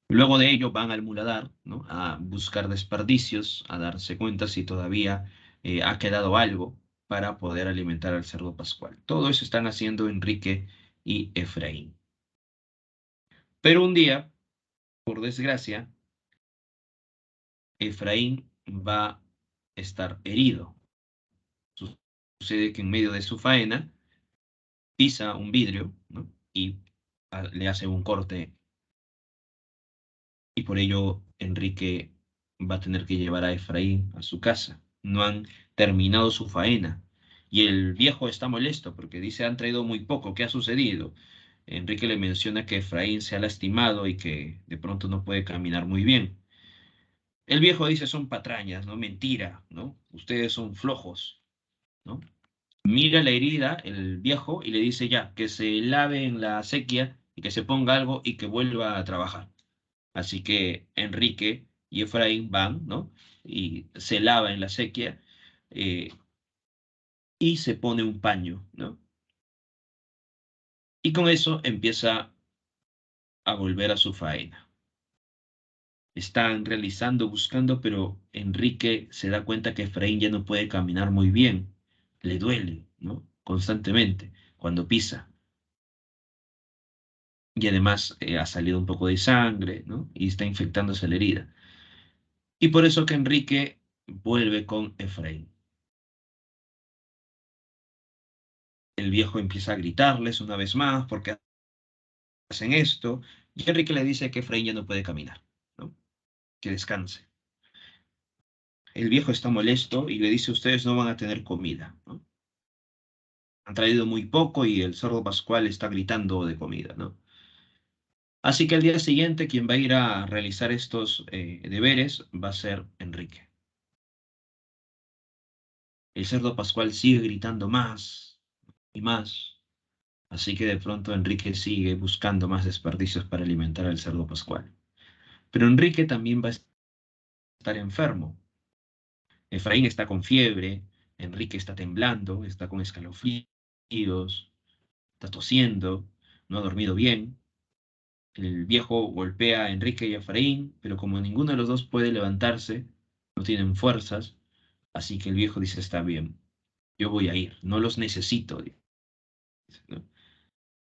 Speaker 1: Luego de ello van al muladar, ¿no? A buscar desperdicios, a darse cuenta si todavía ha quedado algo para poder alimentar al cerdo pascual. Todo eso están haciendo Enrique y Efraín. Pero un día, por desgracia, Efraín va a estar herido. Sucede que en medio de su faena pisa un vidrio, ¿no? Y le hace un corte y por ello Enrique va a tener que llevar a Efraín a su casa. No han terminado su faena. Y el viejo está molesto porque dice, han traído muy poco, ¿qué ha sucedido? Enrique le menciona que Efraín se ha lastimado y que de pronto no puede caminar muy bien. El viejo dice, son patrañas, ¿no? Mentira, ¿no? Ustedes son flojos, ¿no? Mira la herida, el viejo, y le dice ya, que se lave en la sequía y que se ponga algo y que vuelva a trabajar. Así que Enrique y Efraín van, ¿no? Y se lava en la sequía eh, y se pone un paño, ¿no? Y con eso empieza a volver a su faena. Están realizando, buscando, pero Enrique se da cuenta que Efraín ya no puede caminar muy bien. Le duele, ¿no? Constantemente cuando pisa. Y además ha salido un poco de sangre, ¿no? Y está infectándose la herida. Y por eso que Enrique vuelve con Efraín. El viejo empieza a gritarles una vez más porque hacen esto. Y Enrique le dice que Efraín ya no puede caminar, ¿no? Que descanse. El viejo está molesto y le dice, ustedes no van a tener comida, ¿no? Han traído muy poco y el cerdo pascual está gritando de comida, ¿no? Así que el día siguiente quien va a ir a realizar estos deberes va a ser Enrique. El cerdo pascual sigue gritando más y más. Así que de pronto Enrique sigue buscando más desperdicios para alimentar al cerdo pascual. Pero Enrique también va a estar enfermo. Efraín está con fiebre, Enrique está temblando, está con escalofríos, está tosiendo, no ha dormido bien. El viejo golpea a Enrique y a Efraín, pero como ninguno de los dos puede levantarse, no tienen fuerzas, así que el viejo dice, está bien, yo voy a ir, no los necesito, dice, ¿no?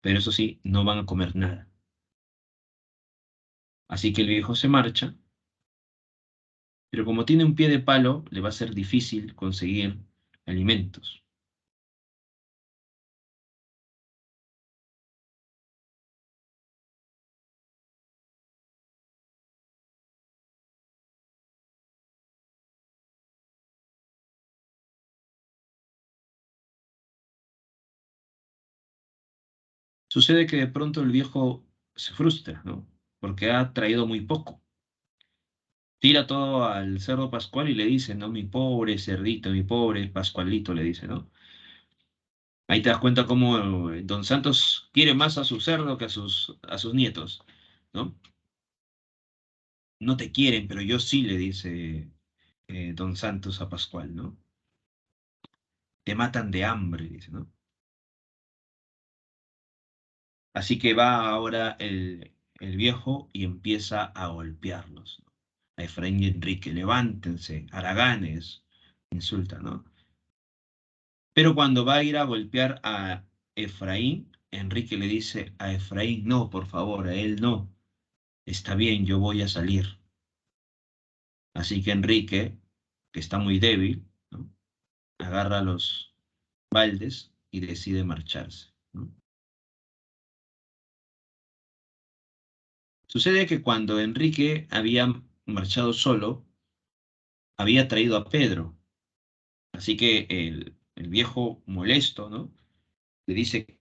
Speaker 1: Pero eso sí, no van a comer nada. Así que el viejo se marcha, pero como tiene un pie de palo, le va a ser difícil conseguir alimentos. Sucede que de pronto el viejo se frustra, ¿no? Porque ha traído muy poco. Tira todo al cerdo Pascual y le dice, ¿no? Mi pobre cerdito, mi pobre Pascualito, le dice, ¿no? Ahí te das cuenta cómo Don Santos quiere más a su cerdo que a sus nietos, ¿no? No te quieren, pero yo sí, le dice Don Santos a Pascual, ¿no? Te matan de hambre, dice, ¿no? Así que va ahora el viejo y empieza a golpearlos, ¿no? A Efraín y Enrique, levántense, haraganes, insulta, ¿no? Pero cuando va a ir a golpear a Efraín, Enrique le dice a Efraín, no, por favor, a él no. Está bien, yo voy a salir. Así que Enrique, que está muy débil, ¿no? Agarra los baldes y decide marcharse, ¿no? Sucede que cuando Enrique había marchado solo, había traído a Pedro. Así que el viejo molesto, ¿no? Le dice,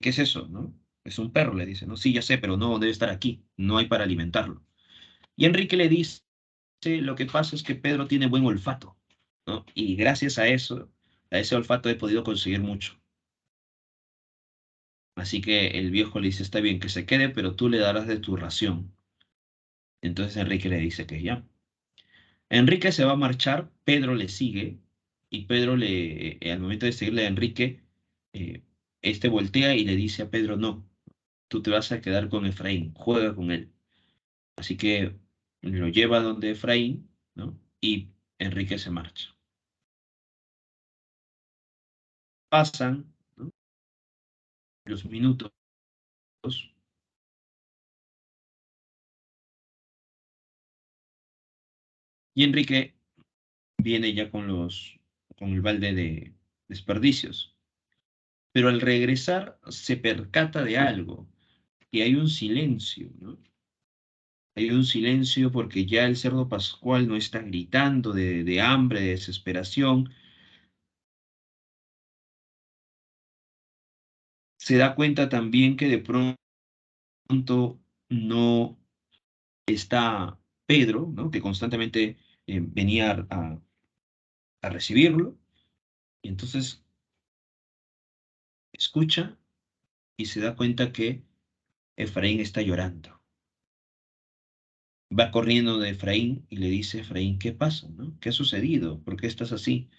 Speaker 1: ¿qué es eso, no? Es un perro, le dice, ¿no? Sí, ya sé, pero no debe estar aquí. No hay para alimentarlo. Y Enrique le dice, lo que pasa es que Pedro tiene buen olfato, ¿no? Y gracias a eso, a ese olfato he podido conseguir mucho. Así que el viejo le dice, está bien que se quede, pero tú le darás de tu ración. Entonces Enrique le dice que ya. Enrique se va a marchar, Pedro le sigue, y Pedro al momento de seguirle a Enrique, eh, este voltea y le dice a Pedro, no, tú te vas a quedar con Efraín, juega con él. Así que lo lleva donde Efraín, ¿no? Y Enrique se marcha. Pasan, ¿no? Los minutos y Enrique viene ya con el balde de desperdicios. Pero al regresar se percata de algo, que hay un silencio, ¿no? Hay un silencio porque ya el cerdo pascual no está gritando de hambre, de desesperación. Se da cuenta también que de pronto no está Pedro, ¿no? Que constantemente venía a recibirlo. Y entonces escucha y se da cuenta que Efraín está llorando. Va corriendo de Efraín y le dice, Efraín, ¿qué pasa, no? ¿Qué ha sucedido? ¿Por qué estás así?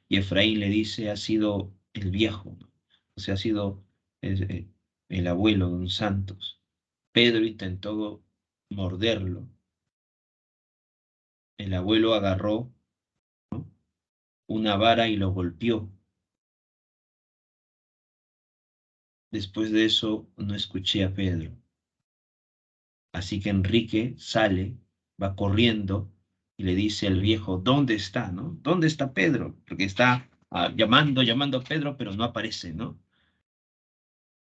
Speaker 1: Y Efraín le dice, ha sido el viejo, ¿no? O sea, ha sido eh, el abuelo, don Santos. Pedro intentó morderlo. El abuelo agarró, ¿no? Una vara y lo golpeó. Después de eso no escuché a Pedro. Así que Enrique sale, va corriendo y le dice al viejo, ¿dónde está, no? ¿Dónde está Pedro? Porque está llamando, llamando a Pedro, pero no aparece, ¿no?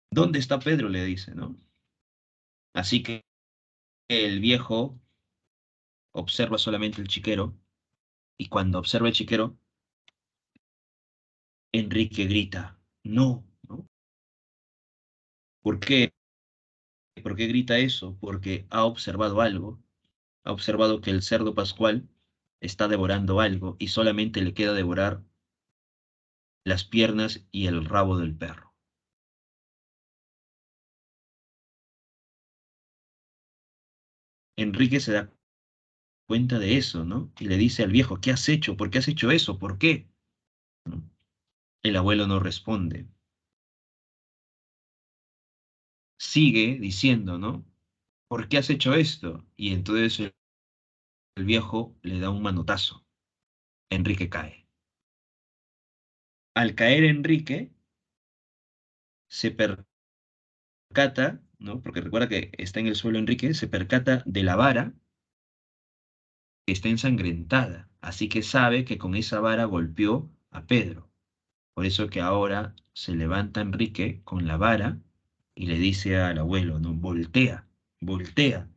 Speaker 1: ¿Dónde está Pedro? Le dice, ¿no? Así que el viejo observa solamente el chiquero y cuando observa el chiquero, Enrique grita, no, ¿no? ¿Por qué? ¿Por qué grita eso? Porque ha observado algo, ha observado que el cerdo pascual está devorando algo y solamente le queda devorar las piernas y el rabo del perro. Enrique se da cuenta de eso, ¿no? Y le dice al viejo, ¿qué has hecho? ¿Por qué has hecho eso? ¿Por qué? ¿No? El abuelo no responde. Sigue diciendo, ¿no? ¿Por qué has hecho esto? Y entonces el viejo le da un manotazo. Enrique cae. Al caer Enrique, se percata, ¿no? Porque recuerda que está en el suelo Enrique, se percata de la vara que está ensangrentada. Así que sabe que con esa vara golpeó a Pedro. Por eso que ahora se levanta Enrique con la vara y le dice al abuelo, no, voltea, voltea.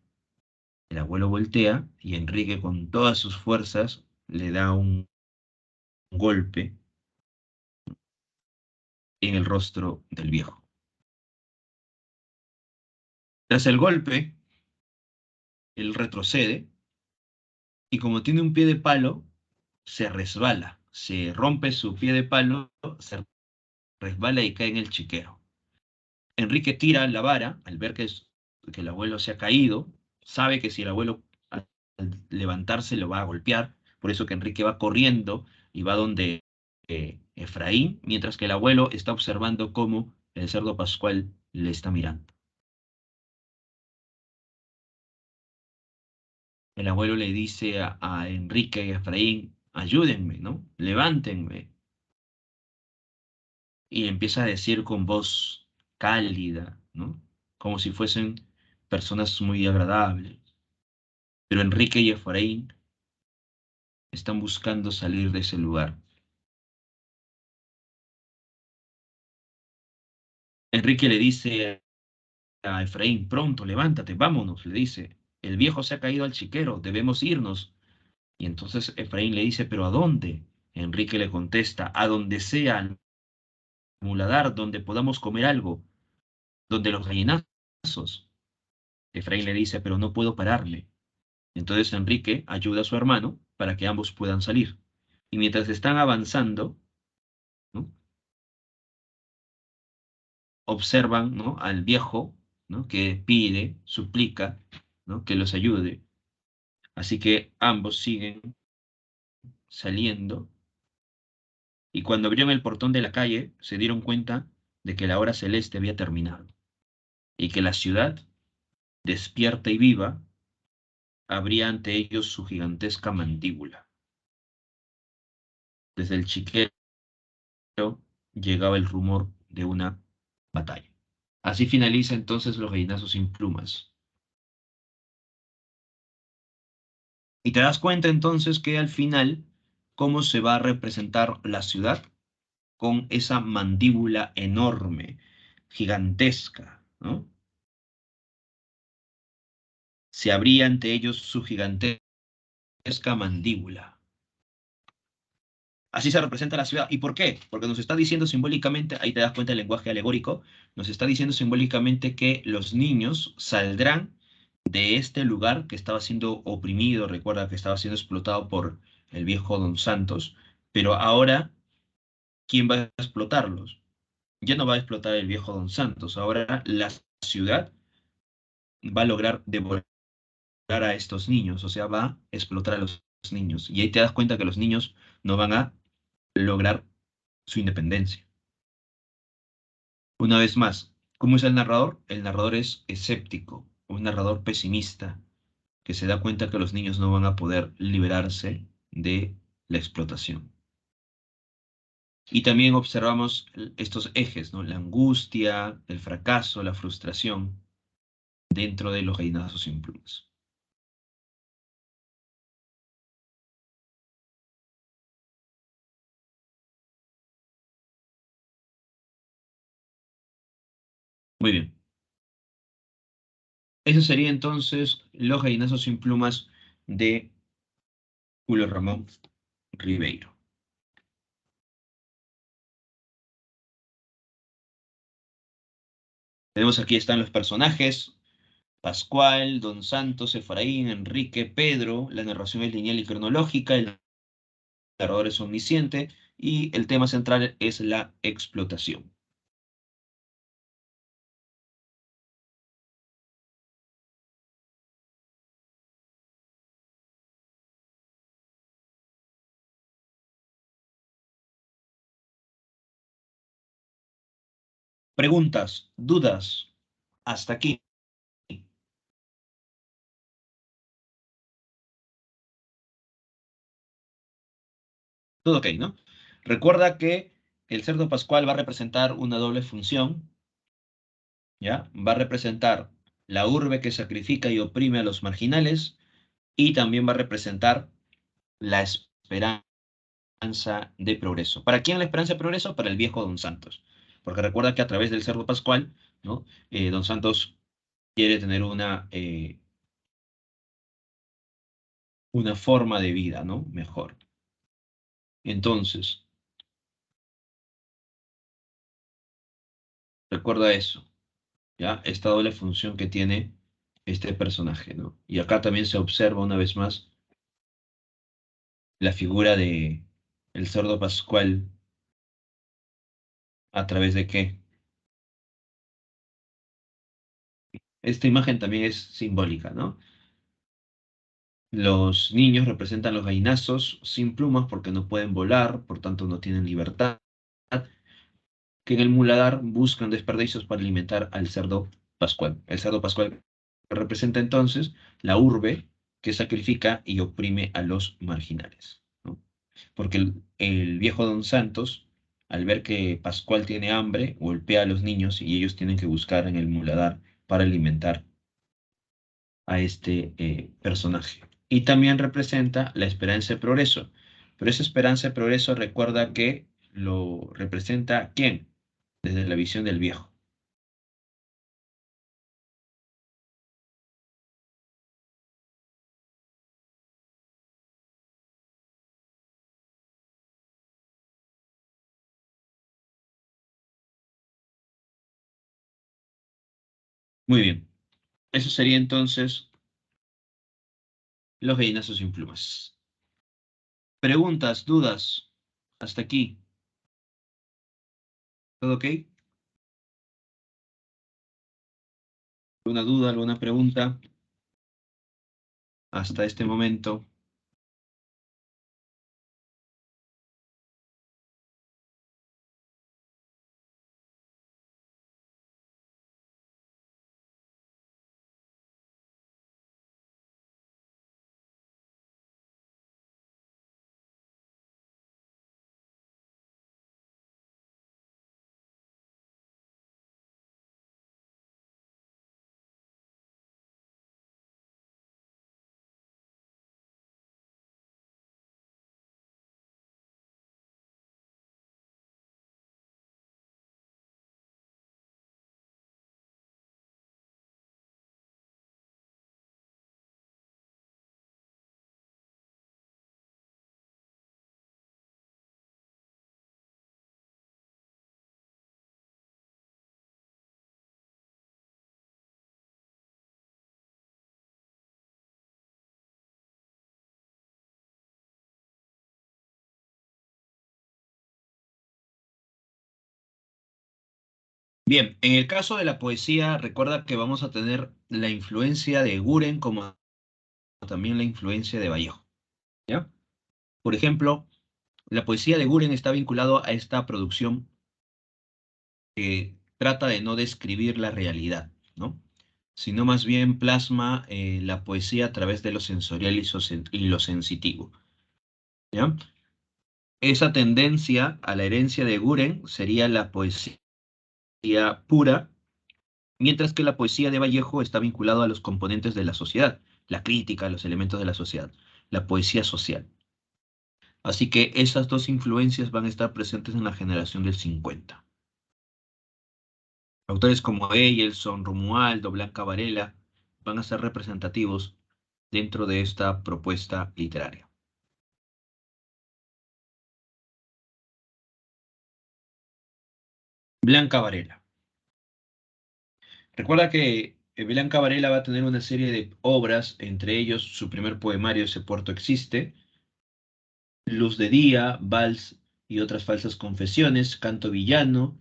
Speaker 1: El abuelo voltea y Enrique con todas sus fuerzas le da un golpe en el rostro del viejo. Tras el golpe, él retrocede y como tiene un pie de palo, se resbala, se rompe su pie de palo, se resbala y cae en el chiquero. Enrique tira la vara al ver que el abuelo se ha caído, sabe que si el abuelo al levantarse lo va a golpear, por eso que Enrique va corriendo y va donde Efraín, mientras que el abuelo está observando cómo el cerdo pascual le está mirando. El abuelo le dice a Enrique y a Efraín, ayúdenme, ¿no? Levántenme. y empieza a decir con voz cálida, ¿no? Como si fuesen personas muy agradables. Pero Enrique y Efraín están buscando salir de ese lugar. Enrique le dice a Efraín, pronto, levántate, vámonos, le dice. El viejo se ha caído al chiquero, debemos irnos. Y entonces Efraín le dice, ¿pero a dónde? Enrique le contesta, a donde sea, al muladar, donde podamos comer algo, donde los gallinazos. Efraín le dice, pero no puedo pararle. Entonces Enrique ayuda a su hermano para que ambos puedan salir. Y mientras están avanzando, ¿no? Observan, ¿no? Al viejo, ¿no? Que pide, suplica, ¿no? Que los ayude. Así que ambos siguen saliendo y cuando abrieron el portón de la calle se dieron cuenta de que la hora celeste había terminado y que la ciudad, despierta y viva, abría ante ellos su gigantesca mandíbula. Desde el chiquero llegaba el rumor de una batalla. Así finaliza entonces Los Gallinazos sin Plumas. Y te das cuenta entonces que al final, cómo se va a representar la ciudad con esa mandíbula enorme, gigantesca, ¿no? Se abría ante ellos su gigantesca mandíbula. Así se representa la ciudad. ¿Y por qué? Porque nos está diciendo simbólicamente, ahí te das cuenta del lenguaje alegórico, nos está diciendo simbólicamente que los niños saldrán de este lugar que estaba siendo oprimido, recuerda que estaba siendo explotado por el viejo Don Santos, pero ahora, ¿quién va a explotarlos? Ya no va a explotar el viejo Don Santos, ahora la ciudad va a lograr devorar a estos niños, o sea, va a explotar a los niños. Y ahí te das cuenta que los niños no van a lograr su independencia. Una vez más, ¿cómo es el narrador? El narrador es escéptico, un narrador pesimista, que se da cuenta que los niños no van a poder liberarse de la explotación. Y también observamos estos ejes, ¿no? La angustia, el fracaso, la frustración dentro de los gallinazos sin plumas. Muy bien. Eso sería entonces Los gallinazos sin plumas de Julio Ramón Ribeiro. Tenemos aquí están los personajes, Pascual, Don Santos, Efraín, Enrique, Pedro, la narración es lineal y cronológica, el narrador es omnisciente y el tema central es la explotación. Preguntas, dudas, hasta aquí. Todo ok, ¿no? Recuerda que el cerdo pascual va a representar una doble función, ¿ya? Va a representar la urbe que sacrifica y oprime a los marginales y también va a representar la esperanza de progreso. ¿Para quién la esperanza de progreso? Para el viejo Don Santos. Porque recuerda que a través del cerdo pascual, ¿no? Don Santos quiere tener una forma de vida, ¿no? Mejor. Entonces, recuerda eso, ¿ya? Esta doble función que tiene este personaje, ¿no? Y acá también se observa una vez más la figura de el cerdo pascual a través de qué. Esta imagen también es simbólica, ¿no? Los niños representan los gallinazos sin plumas porque no pueden volar, por tanto no tienen libertad, que en el muladar buscan desperdicios para alimentar al cerdo pascual. El cerdo pascual representa entonces la urbe que sacrifica y oprime a los marginales, ¿no? Porque el viejo Don Santos, al ver que Pascual tiene hambre, golpea a los niños y ellos tienen que buscar en el muladar para alimentar a este personaje. Y también representa la esperanza de progreso. Pero esa esperanza de progreso recuerda que lo representa ¿quién? Desde la visión del viejo. Muy bien. Eso sería entonces los gallinazos sin plumas. Preguntas, dudas. Hasta aquí. ¿Todo ok? ¿Alguna duda, alguna pregunta hasta este momento? Bien, en el caso de la poesía, recuerda que vamos a tener la influencia de Guren como también la influencia de Vallejo, ¿ya? Por ejemplo, la poesía de Guren está vinculado a esta producción que trata de no describir la realidad, ¿no? Sino más bien plasma la poesía a través de lo sensorial y lo sensitivo, ¿ya? Esa tendencia a la herencia de Guren sería la poesía pura, mientras que la poesía de Vallejo está vinculada a los componentes de la sociedad, la crítica, los elementos de la sociedad, la poesía social. Así que esas dos influencias van a estar presentes en la generación del 50. Autores como Eyelson, Romualdo, Blanca Varela van a ser representativos dentro de esta propuesta literaria. Blanca Varela. Recuerda que Blanca Varela va a tener una serie de obras, entre ellos su primer poemario, Ese puerto existe, Luz de día, Vals y otras falsas confesiones, Canto villano,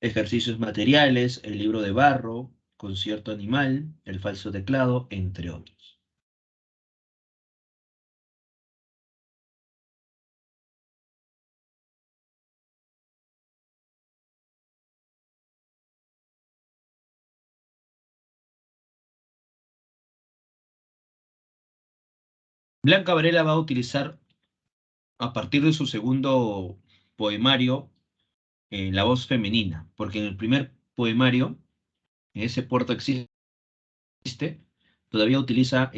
Speaker 1: Ejercicios materiales, El libro de barro, Concierto animal, El falso teclado, entre otros. Blanca Varela va a utilizar, a partir de su segundo poemario, la voz femenina, porque en el primer poemario, en Ese puerto existe, todavía utiliza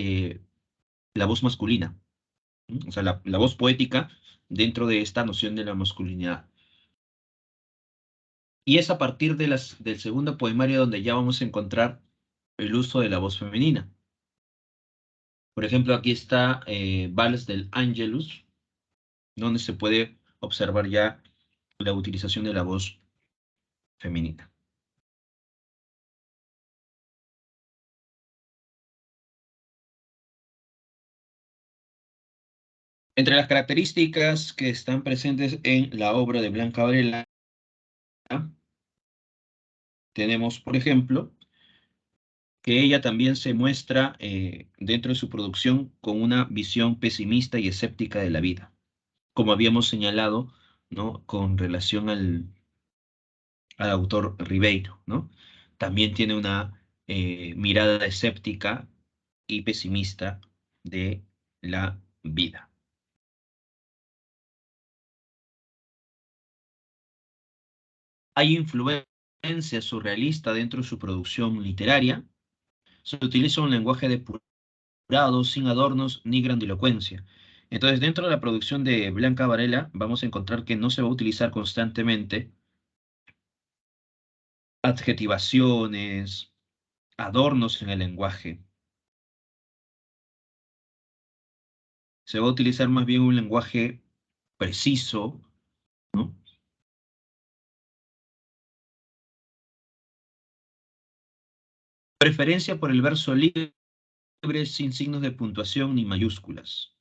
Speaker 1: la voz masculina, ¿m? O sea, la voz poética dentro de esta noción de la masculinidad. Y es a partir de del segundo poemario donde ya vamos a encontrar el uso de la voz femenina. Por ejemplo, aquí está Vals del Angelus, donde se puede observar ya la utilización de la voz femenina. Entre las características que están presentes en la obra de Blanca Varela, tenemos, por ejemplo, que ella también se muestra dentro de su producción con una visión pesimista y escéptica de la vida, como habíamos señalado, ¿no? Con relación al autor Ribeiro, ¿no? También tiene una mirada escéptica y pesimista de la vida. Hay influencia surrealista dentro de su producción literaria. Se utiliza un lenguaje depurado, sin adornos ni grandilocuencia. Entonces, dentro de la producción de Blanca Varela, vamos a encontrar que no se va a utilizar constantemente adjetivaciones, adornos en el lenguaje. Se va a utilizar más bien un lenguaje preciso, ¿no? Preferencia por el verso libre sin signos de puntuación ni mayúsculas.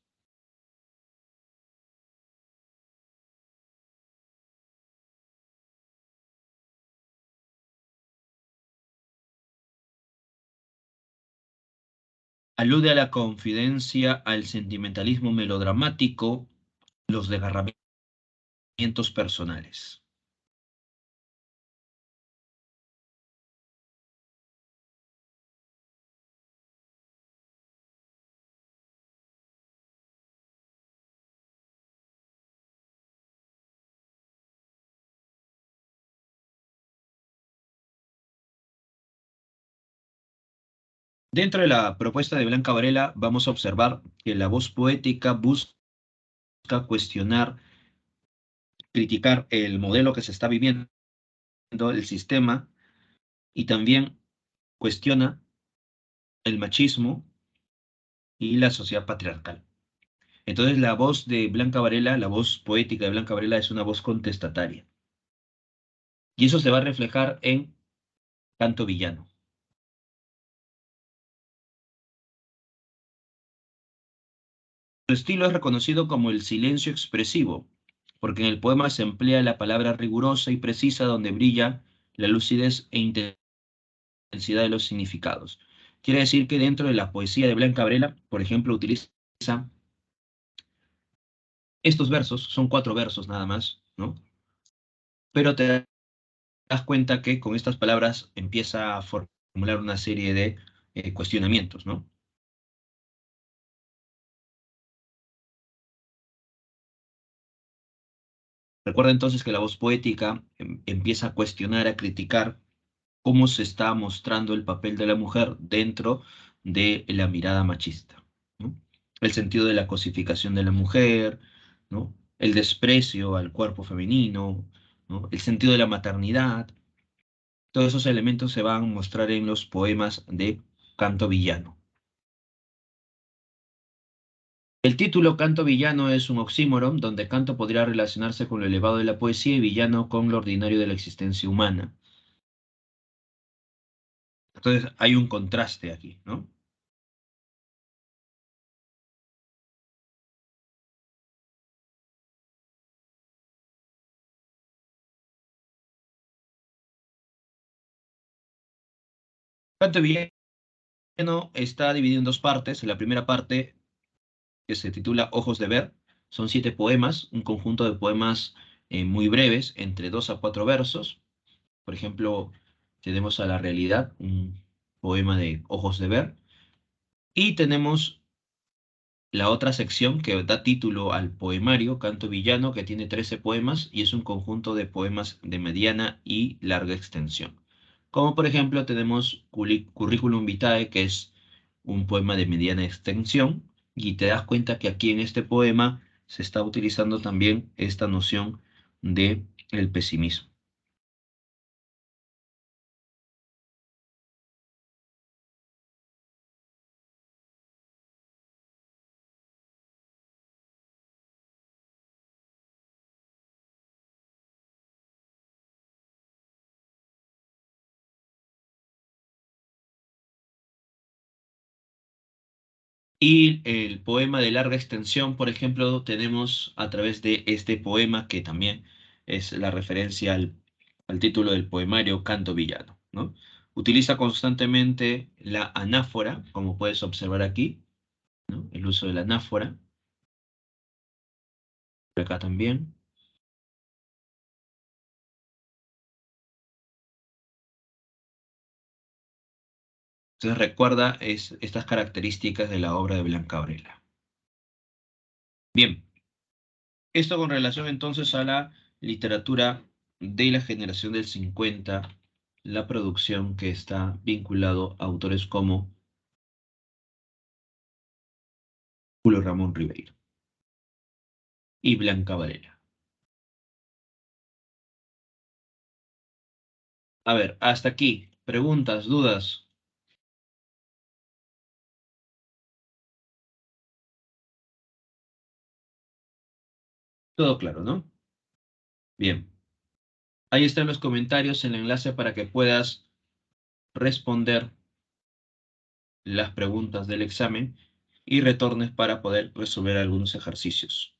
Speaker 1: Alude a la confidencia, al sentimentalismo melodramático, los desgarramientos personales. Dentro de la propuesta de Blanca Varela vamos a observar que la voz poética busca cuestionar, criticar el modelo que se está viviendo, el sistema, y también cuestiona el machismo y la sociedad patriarcal. Entonces la voz de Blanca Varela, la voz poética de Blanca Varela es una voz contestataria. Y eso se va a reflejar en Canto Villano. Su estilo es reconocido como el silencio expresivo, porque en el poema se emplea la palabra rigurosa y precisa donde brilla la lucidez e intensidad de los significados. Quiere decir que dentro de la poesía de Blanca Varela, por ejemplo, utiliza estos versos, son 4 versos nada más, ¿no? Pero te das cuenta que con estas palabras empieza a formular una serie de cuestionamientos, ¿no? Recuerda entonces que la voz poética empieza a cuestionar, a criticar cómo se está mostrando el papel de la mujer dentro de la mirada machista, ¿no? El sentido de la cosificación de la mujer, ¿no? El desprecio al cuerpo femenino, ¿no? El sentido de la maternidad. Todos esos elementos se van a mostrar en los poemas de Canto Villano. El título Canto Villano es un oxímoron, donde canto podría relacionarse con lo elevado de la poesía y villano con lo ordinario de la existencia humana. Entonces hay un contraste aquí, ¿no? Canto Villano está dividido en 2 partes. La primera parte, que se titula Ojos de Ver, son 7 poemas, un conjunto de poemas muy breves, entre 2 a 4 versos. Por ejemplo, tenemos a La Realidad, un poema de Ojos de Ver, y tenemos la otra sección que da título al poemario Canto Villano, que tiene 13 poemas y es un conjunto de poemas de mediana y larga extensión. Como por ejemplo tenemos Curriculum Vitae, que es un poema de mediana extensión, y te das cuenta que aquí en este poema se está utilizando también esta noción de el pesimismo. Y el poema de larga extensión, por ejemplo, tenemos a través de este poema, que también es la referencia al título del poemario Canto Villano, ¿no? Utiliza constantemente la anáfora, como puedes observar aquí, ¿no? El uso de la anáfora, por acá también. Entonces recuerda estas características de la obra de Blanca Varela. Bien, esto con relación entonces a la literatura de la generación del 50, la producción que está vinculado a autores como Julio Ramón Ribeiro y Blanca Varela. A ver, hasta aquí. Preguntas, dudas. Todo claro, ¿no? Bien. Ahí están los comentarios, el enlace para que puedas responder las preguntas del examen y retornes para poder resolver algunos ejercicios.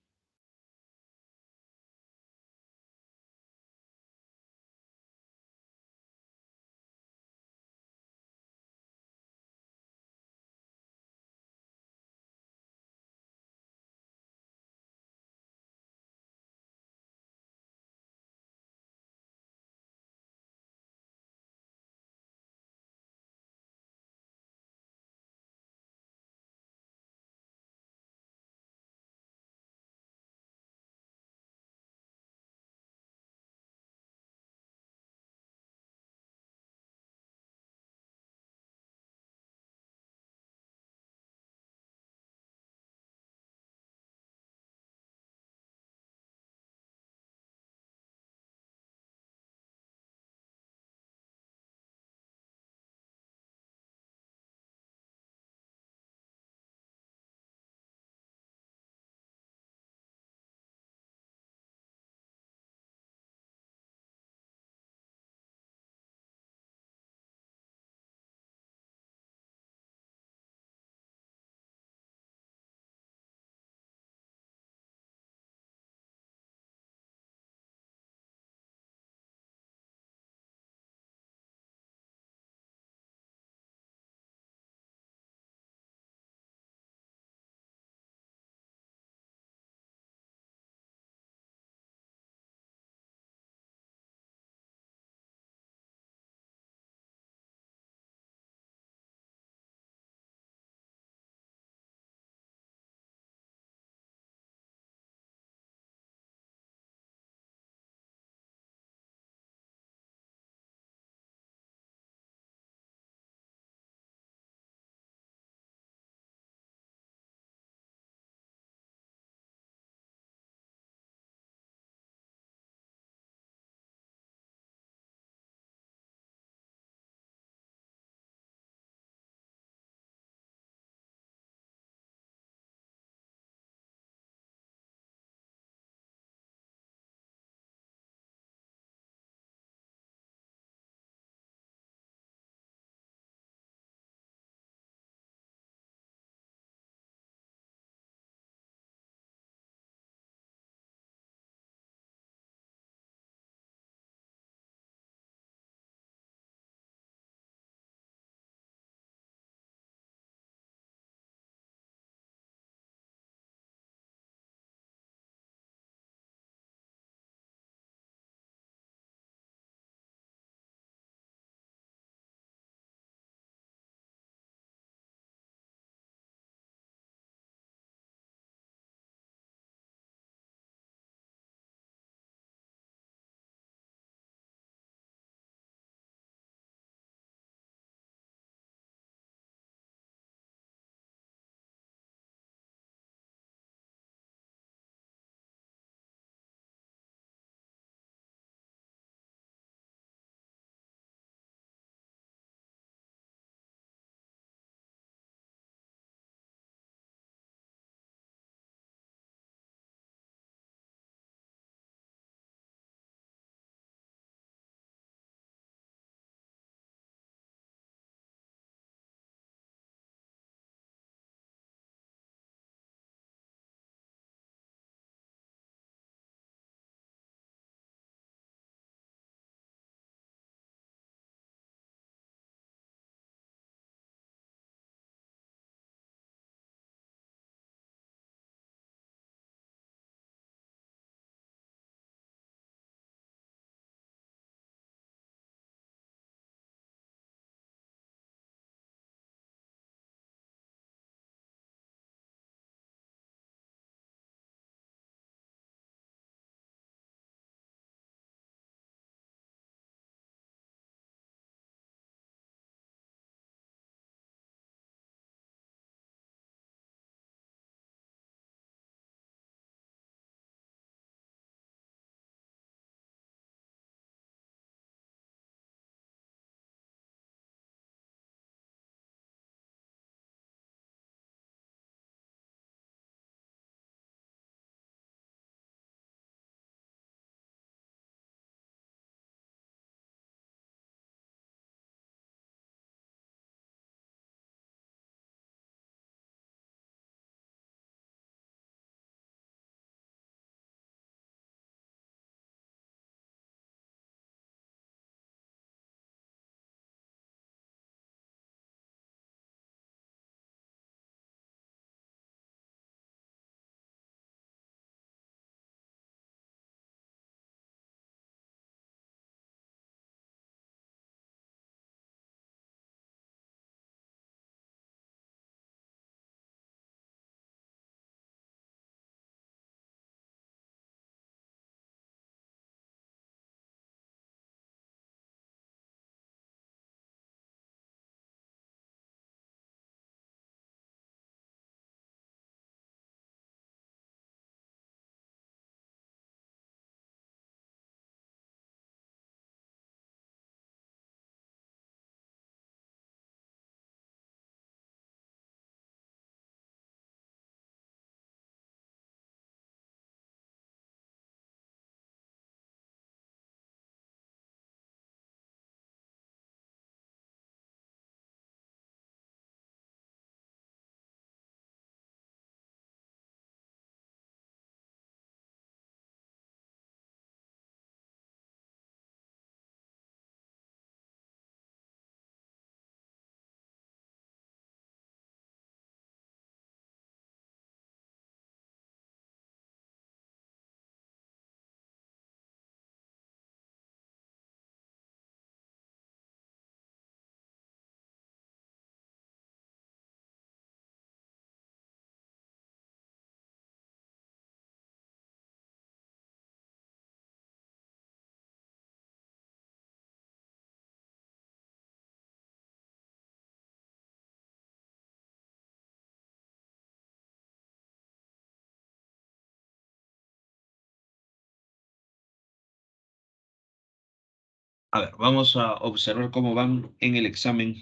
Speaker 1: A ver, vamos a observar cómo van en el examen.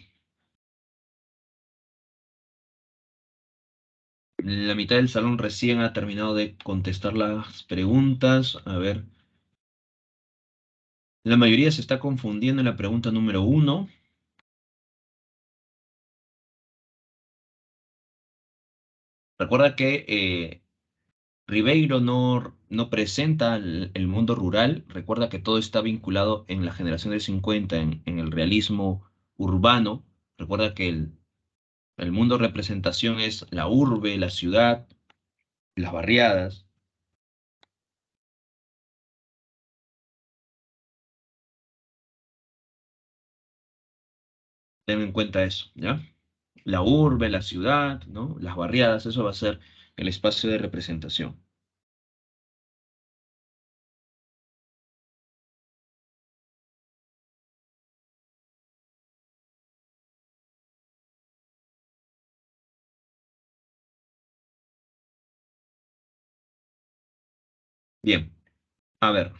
Speaker 1: La mitad del salón recién ha terminado de contestar las preguntas. A ver, la mayoría se está confundiendo en la pregunta número uno. Recuerda que Ribeiro no presenta el mundo rural. Recuerda que todo está vinculado en la generación del 50, en el realismo urbano. Recuerda que el mundo representación es la urbe, la ciudad, las barriadas. Ten en cuenta eso, ¿ya? La urbe, la ciudad, ¿no? Las barriadas, eso va a ser el espacio de representación. Bien, a ver,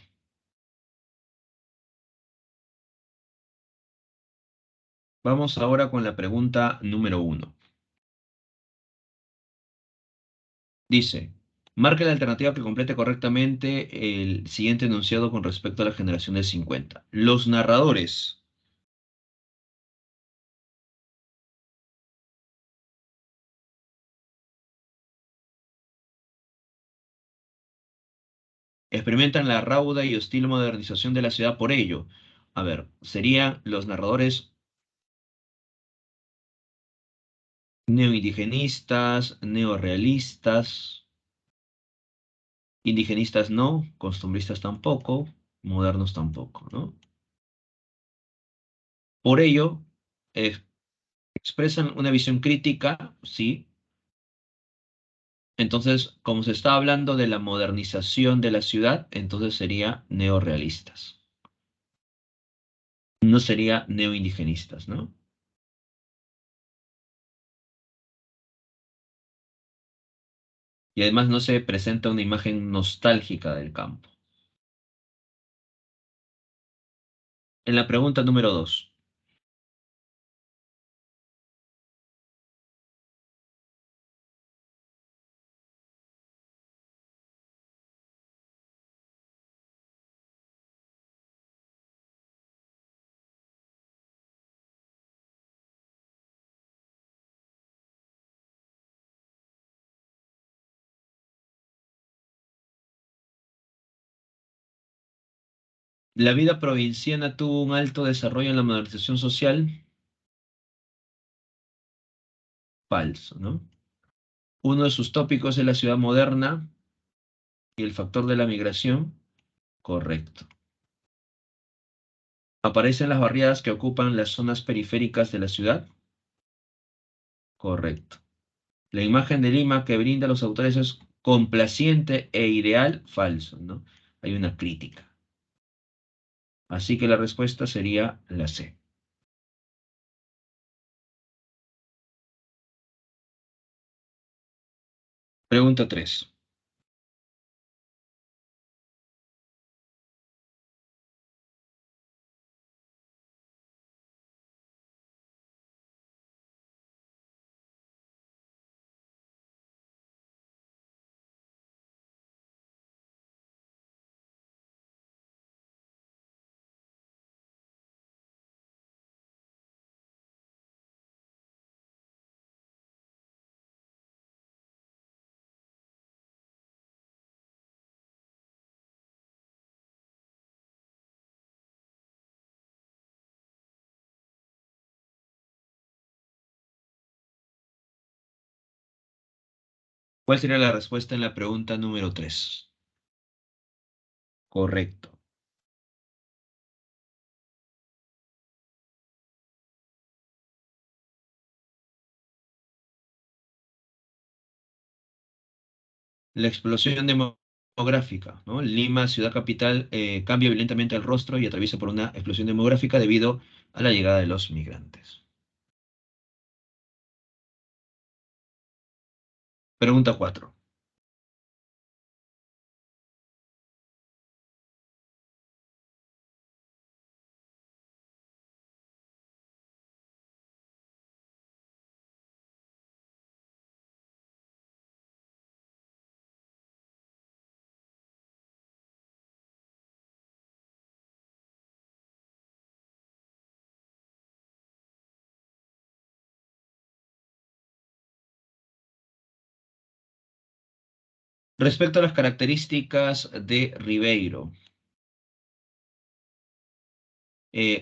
Speaker 1: vamos ahora con la pregunta número uno. Dice, marca la alternativa que complete correctamente el siguiente enunciado con respecto a la generación del 50. Los narradores experimentan la rauda y hostil modernización de la ciudad por ello. A ver, serían los narradores neoindigenistas, neorrealistas, indigenistas no, costumbristas tampoco, modernos tampoco, ¿no? Por ello, eh, expresan una visión crítica, sí. Entonces, como se está hablando de la modernización de la ciudad, entonces sería neorrealistas. No sería neoindigenistas, ¿no? Y además no se presenta una imagen nostálgica del campo. En la pregunta número 2, la vida provinciana tuvo un alto desarrollo en la modernización social, falso, ¿no? Uno de sus tópicos es la ciudad moderna y el factor de la migración, correcto. Aparecen las barriadas que ocupan las zonas periféricas de la ciudad, correcto. La imagen de Lima que brinda los autores es complaciente e ideal, falso, ¿no? Hay una crítica. Así que la respuesta sería la C. Pregunta 3. ¿Cuál sería la respuesta en la pregunta número 3? Correcto. La explosión demográfica, ¿no? Lima, ciudad capital, cambia violentamente el rostro y atraviesa por una explosión demográfica debido a la llegada de los migrantes. Pregunta 4. Respecto a las características de Ribeiro,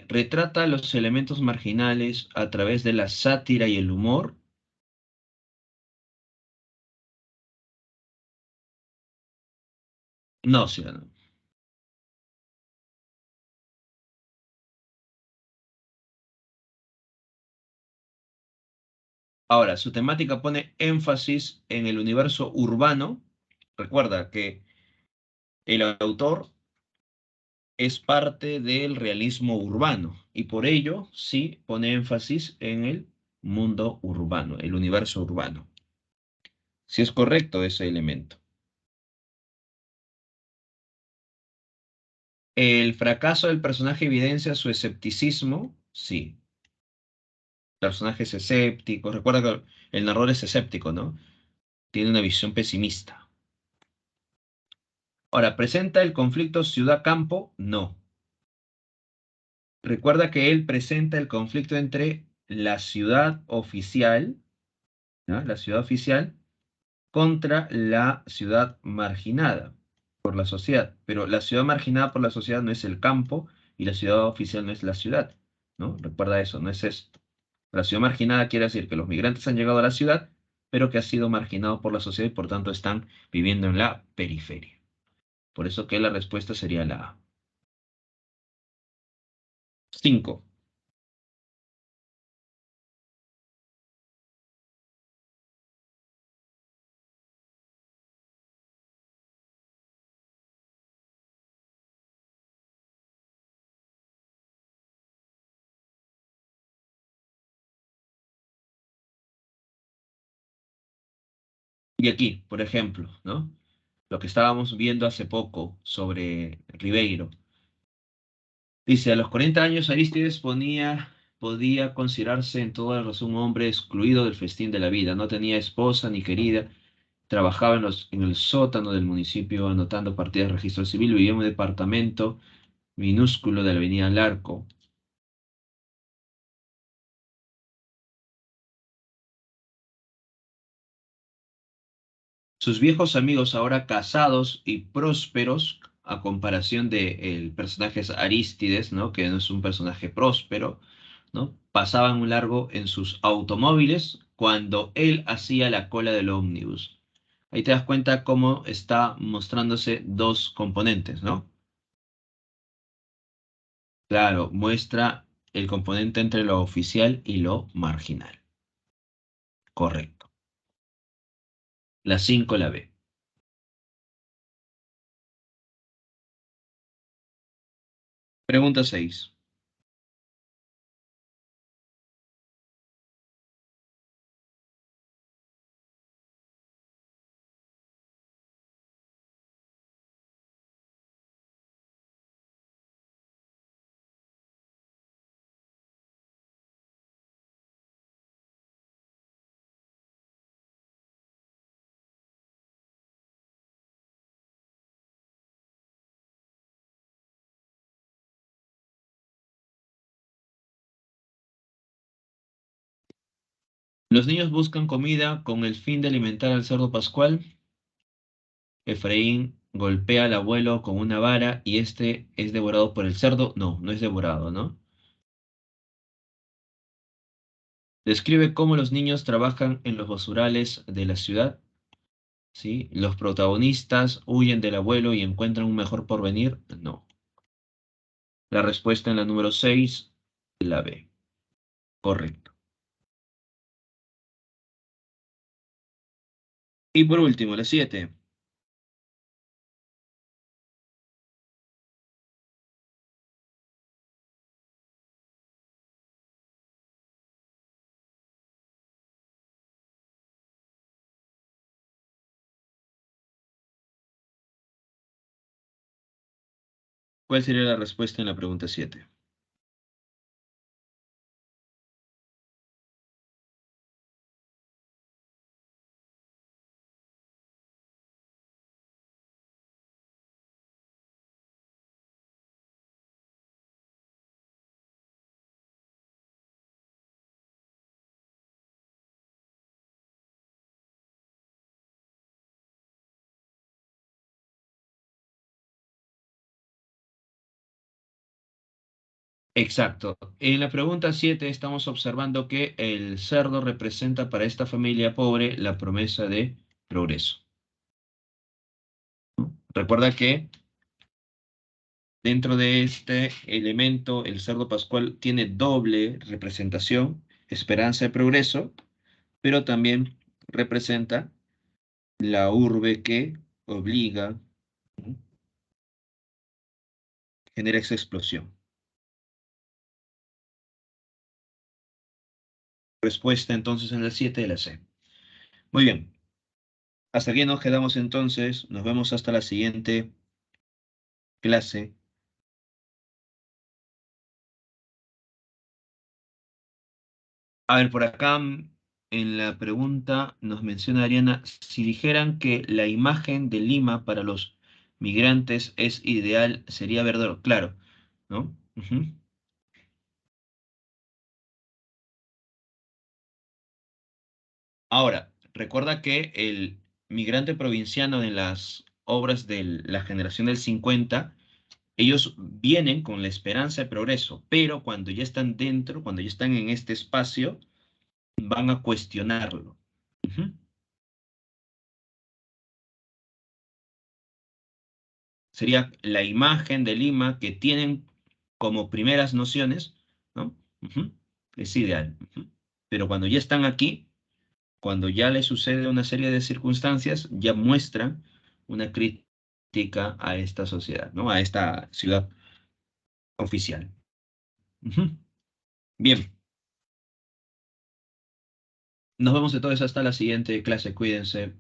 Speaker 1: retrata los elementos marginales a través de la sátira y el humor. No, ciudadano. Ahora, su temática pone énfasis en el universo urbano. Recuerda que el autor es parte del realismo urbano y por ello sí pone énfasis en el mundo urbano, el universo urbano. Si es correcto ese elemento. El fracaso del personaje evidencia su escepticismo, sí. El personaje es escéptico. Recuerda que el narrador es escéptico, ¿no? Tiene una visión pesimista. Ahora, ¿presenta el conflicto ciudad-campo? No. Recuerda que él presenta el conflicto entre la ciudad oficial, ¿no? La ciudad oficial contra la ciudad marginada por la sociedad. Pero la ciudad marginada por la sociedad no es el campo y la ciudad oficial no es la ciudad, ¿no? Recuerda eso, no es esto. La ciudad marginada quiere decir que los migrantes han llegado a la ciudad, pero que ha sido marginado por la sociedad y por tanto están viviendo en la periferia. Por eso que la respuesta sería la A. 5. Y aquí, por ejemplo, ¿no? Lo que estábamos viendo hace poco sobre Ribeiro. Dice, a los 40 años Arístides podía considerarse en toda razón un hombre excluido del festín de la vida. No tenía esposa ni querida, trabajaba en el sótano del municipio anotando partidas de registro civil, vivía en un departamento minúsculo de la avenida Larco. Sus viejos amigos, ahora casados y prósperos, a comparación de el personaje es Arístides, ¿no? Que no es un personaje próspero, ¿no? Pasaban un largo en sus automóviles cuando él hacía la cola del ómnibus. Ahí te das cuenta cómo está mostrándose dos componentes, ¿no? Claro, muestra el componente entre lo oficial y lo marginal. Correcto. La 5 la B. Pregunta 6. Los niños buscan comida con el fin de alimentar al cerdo pascual. Efraín golpea al abuelo con una vara y este es devorado por el cerdo. No, no es devorado, ¿no? Describe cómo los niños trabajan en los basurales de la ciudad, ¿sí? Los protagonistas huyen del abuelo y encuentran un mejor porvenir. No. La respuesta en la número 6, la B. Correcto. Y por último, la 7. ¿Cuál sería la respuesta en la pregunta 7? Exacto. En la pregunta 7 estamos observando que el cerdo representa para esta familia pobre la promesa de progreso. Recuerda que dentro de este elemento, el cerdo pascual tiene doble representación, esperanza de progreso, pero también representa la urbe que obliga, ¿no? Genera esa explosión. Respuesta entonces en la 7 de la C. Muy bien. Hasta aquí nos quedamos entonces. Nos vemos hasta la siguiente clase. A ver, por acá en la pregunta nos menciona Ariana, si dijeran que la imagen de Lima para los migrantes es ideal, sería verdadero. Claro, ¿no? Ujú. Ahora, recuerda que el migrante provinciano en las obras de la generación del 50, ellos vienen con la esperanza de progreso, pero cuando ya están dentro, cuando ya están en este espacio, van a cuestionarlo. Ujú. Sería la imagen de Lima que tienen como primeras nociones, ¿no? Ujú. Es ideal. Ujú. Pero cuando ya están aquí, cuando ya les sucede una serie de circunstancias, ya muestran una crítica a esta sociedad, ¿no? A esta ciudad oficial. Ujú. Bien, nos vemos entonces hasta la siguiente clase. Cuídense.